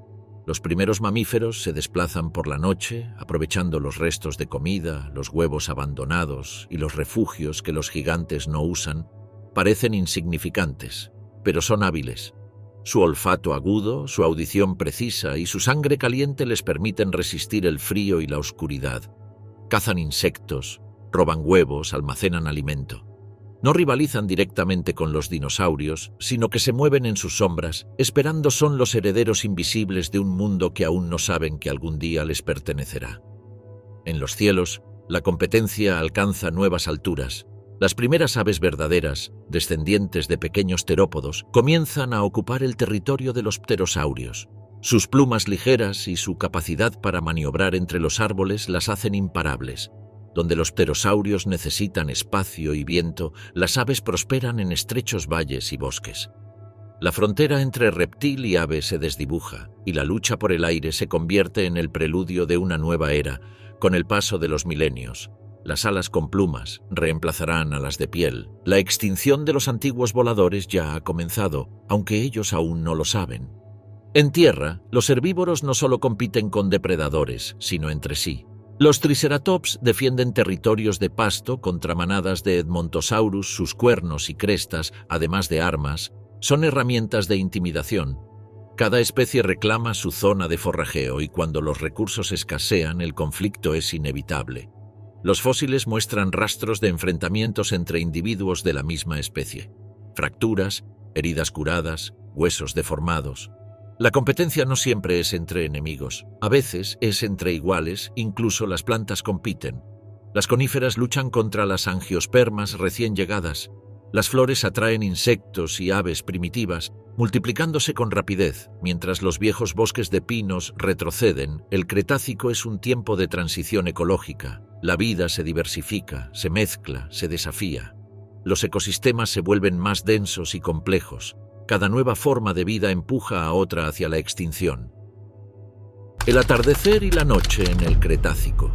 Los primeros mamíferos se desplazan por la noche, aprovechando los restos de comida, los huevos abandonados y los refugios que los gigantes no usan. Parecen insignificantes, pero son hábiles. Su olfato agudo, su audición precisa y su sangre caliente les permiten resistir el frío y la oscuridad. Cazan insectos, roban huevos, almacenan alimento. No rivalizan directamente con los dinosaurios, sino que se mueven en sus sombras, esperando son los herederos invisibles de un mundo que aún no saben que algún día les pertenecerá. En los cielos, la competencia alcanza nuevas alturas. Las primeras aves verdaderas, descendientes de pequeños terópodos, comienzan a ocupar el territorio de los pterosaurios. Sus plumas ligeras y su capacidad para maniobrar entre los árboles las hacen imparables. Donde los pterosaurios necesitan espacio y viento, las aves prosperan en estrechos valles y bosques. La frontera entre reptil y ave se desdibuja, y la lucha por el aire se convierte en el preludio de una nueva era. Con el paso de los milenios, las alas con plumas reemplazarán a las de piel. La extinción de los antiguos voladores ya ha comenzado, aunque ellos aún no lo saben. En tierra, los herbívoros no solo compiten con depredadores, sino entre sí. Los triceratops defienden territorios de pasto contra manadas de Edmontosaurus. Sus cuernos y crestas, además de armas, son herramientas de intimidación. Cada especie reclama su zona de forrajeo y cuando los recursos escasean, el conflicto es inevitable. Los fósiles muestran rastros de enfrentamientos entre individuos de la misma especie. Fracturas, heridas curadas, huesos deformados. La competencia no siempre es entre enemigos, a veces es entre iguales, incluso las plantas compiten. Las coníferas luchan contra las angiospermas recién llegadas. Las flores atraen insectos y aves primitivas, multiplicándose con rapidez, mientras los viejos bosques de pinos retroceden. El Cretácico es un tiempo de transición ecológica. La vida se diversifica, se mezcla, se desafía. Los ecosistemas se vuelven más densos y complejos. Cada nueva forma de vida empuja a otra hacia la extinción. El atardecer y la noche en el Cretácico.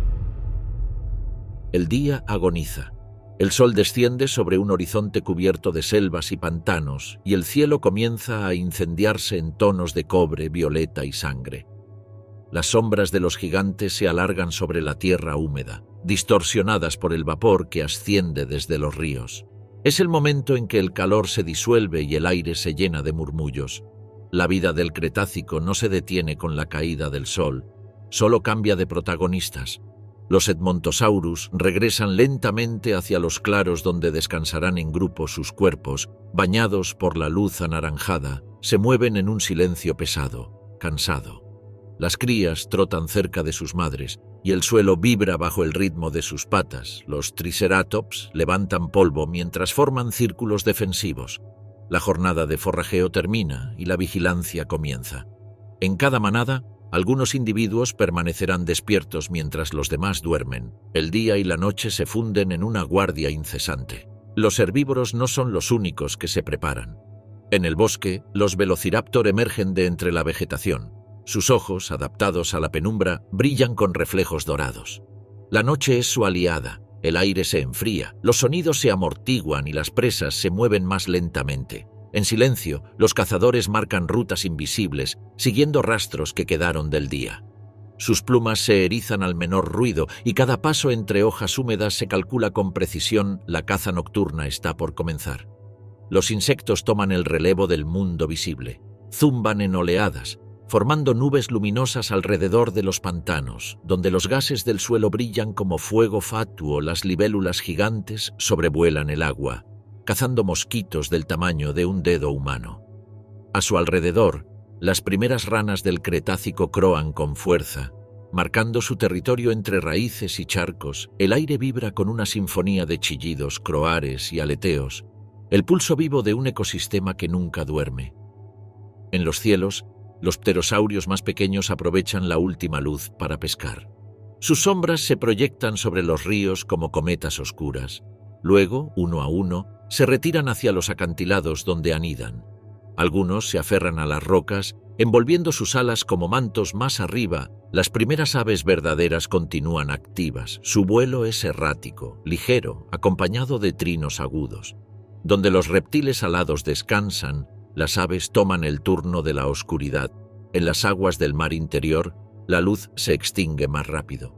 El día agoniza. El sol desciende sobre un horizonte cubierto de selvas y pantanos, y el cielo comienza a incendiarse en tonos de cobre, violeta y sangre. Las sombras de los gigantes se alargan sobre la tierra húmeda, distorsionadas por el vapor que asciende desde los ríos. Es el momento en que el calor se disuelve y el aire se llena de murmullos. La vida del Cretácico no se detiene con la caída del sol, solo cambia de protagonistas. Los Edmontosaurus regresan lentamente hacia los claros donde descansarán en grupo. Sus cuerpos, bañados por la luz anaranjada, se mueven en un silencio pesado, cansado. Las crías trotan cerca de sus madres y el suelo vibra bajo el ritmo de sus patas. Los triceratops levantan polvo mientras forman círculos defensivos. La jornada de forrajeo termina y la vigilancia comienza. En cada manada, algunos individuos permanecerán despiertos mientras los demás duermen. El día y la noche se funden en una guardia incesante. Los herbívoros no son los únicos que se preparan. En el bosque, los velociraptor emergen de entre la vegetación. Sus ojos, adaptados a la penumbra, brillan con reflejos dorados. La noche es su aliada, el aire se enfría, los sonidos se amortiguan y las presas se mueven más lentamente. En silencio, los cazadores marcan rutas invisibles, siguiendo rastros que quedaron del día. Sus plumas se erizan al menor ruido y cada paso entre hojas húmedas se calcula con precisión. La caza nocturna está por comenzar. Los insectos toman el relevo del mundo visible. Zumban en oleadas, formando nubes luminosas alrededor de los pantanos, donde los gases del suelo brillan como fuego fatuo. Las libélulas gigantes sobrevuelan el agua, cazando mosquitos del tamaño de un dedo humano. A su alrededor, las primeras ranas del Cretácico croan con fuerza, marcando su territorio entre raíces y charcos. El aire vibra con una sinfonía de chillidos, croares y aleteos, el pulso vivo de un ecosistema que nunca duerme. En los cielos, los pterosaurios más pequeños aprovechan la última luz para pescar. Sus sombras se proyectan sobre los ríos como cometas oscuras. Luego, uno a uno, se retiran hacia los acantilados donde anidan. Algunos se aferran a las rocas, envolviendo sus alas como mantos. Más arriba, las primeras aves verdaderas continúan activas. Su vuelo es errático, ligero, acompañado de trinos agudos. Donde los reptiles alados descansan, las aves toman el turno de la oscuridad. En las aguas del mar interior, la luz se extingue más rápido.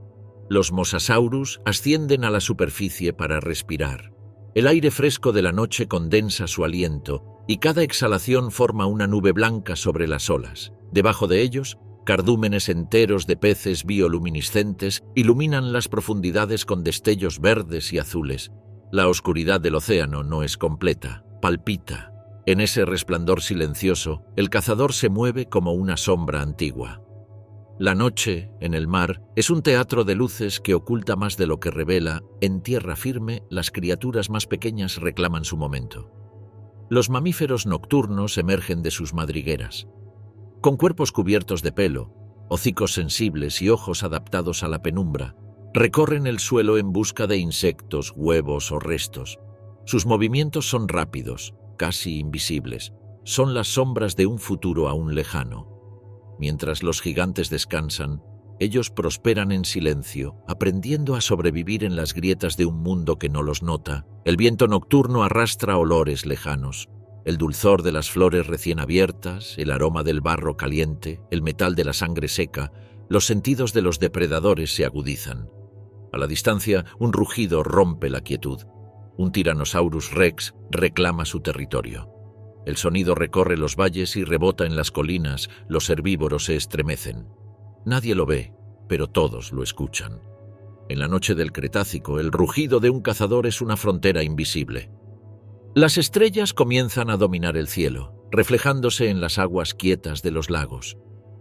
Los mosasaurus ascienden a la superficie para respirar. El aire fresco de la noche condensa su aliento y cada exhalación forma una nube blanca sobre las olas. Debajo de ellos, cardúmenes enteros de peces bioluminiscentes iluminan las profundidades con destellos verdes y azules. La oscuridad del océano no es completa, palpita. En ese resplandor silencioso, el cazador se mueve como una sombra antigua. La noche, en el mar, es un teatro de luces que oculta más de lo que revela. En tierra firme, las criaturas más pequeñas reclaman su momento. Los mamíferos nocturnos emergen de sus madrigueras. Con cuerpos cubiertos de pelo, hocicos sensibles y ojos adaptados a la penumbra, recorren el suelo en busca de insectos, huevos o restos. Sus movimientos son rápidos, casi invisibles. Son las sombras de un futuro aún lejano. Mientras los gigantes descansan, ellos prosperan en silencio, aprendiendo a sobrevivir en las grietas de un mundo que no los nota. El viento nocturno arrastra olores lejanos. El dulzor de las flores recién abiertas, el aroma del barro caliente, el metal de la sangre seca, los sentidos de los depredadores se agudizan. A la distancia, un rugido rompe la quietud. Un Tyrannosaurus Rex reclama su territorio. El sonido recorre los valles y rebota en las colinas. Los herbívoros se estremecen. Nadie lo ve, pero todos lo escuchan. En la noche del Cretácico, el rugido de un cazador es una frontera invisible. Las estrellas comienzan a dominar el cielo, reflejándose en las aguas quietas de los lagos.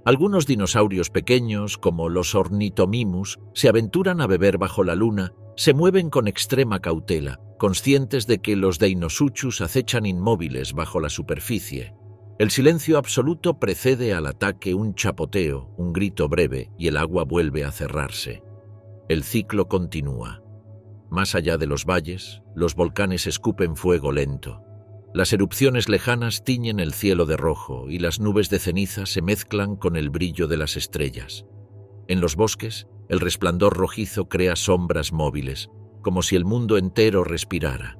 Algunos dinosaurios pequeños, como los Ornithomimus, se aventuran a beber bajo la luna. Se mueven con extrema cautela, conscientes de que los Deinosuchus acechan inmóviles bajo la superficie. El silencio absoluto precede al ataque, un chapoteo, un grito breve y el agua vuelve a cerrarse. El ciclo continúa. Más allá de los valles, los volcanes escupen fuego lento. Las erupciones lejanas tiñen el cielo de rojo y las nubes de ceniza se mezclan con el brillo de las estrellas. En los bosques, el resplandor rojizo crea sombras móviles, como si el mundo entero respirara.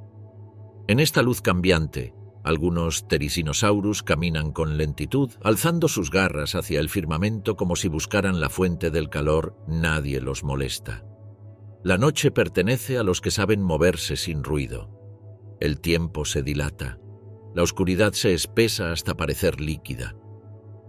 En esta luz cambiante, algunos Therizinosaurus caminan con lentitud, alzando sus garras hacia el firmamento como si buscaran la fuente del calor. Nadie los molesta. La noche pertenece a los que saben moverse sin ruido. El tiempo se dilata. La oscuridad se espesa hasta parecer líquida.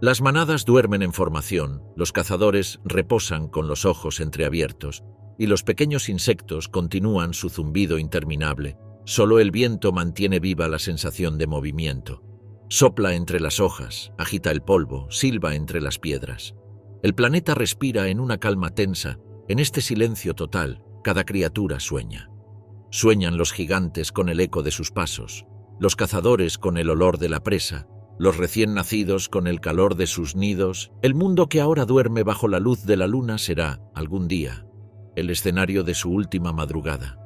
Las manadas duermen en formación, los cazadores reposan con los ojos entreabiertos y los pequeños insectos continúan su zumbido interminable. Solo el viento mantiene viva la sensación de movimiento. Sopla entre las hojas, agita el polvo, silba entre las piedras. El planeta respira en una calma tensa. En este silencio total, cada criatura sueña. Sueñan los gigantes con el eco de sus pasos, los cazadores con el olor de la presa, los recién nacidos con el calor de sus nidos. El mundo que ahora duerme bajo la luz de la luna será, algún día, el escenario de su última madrugada.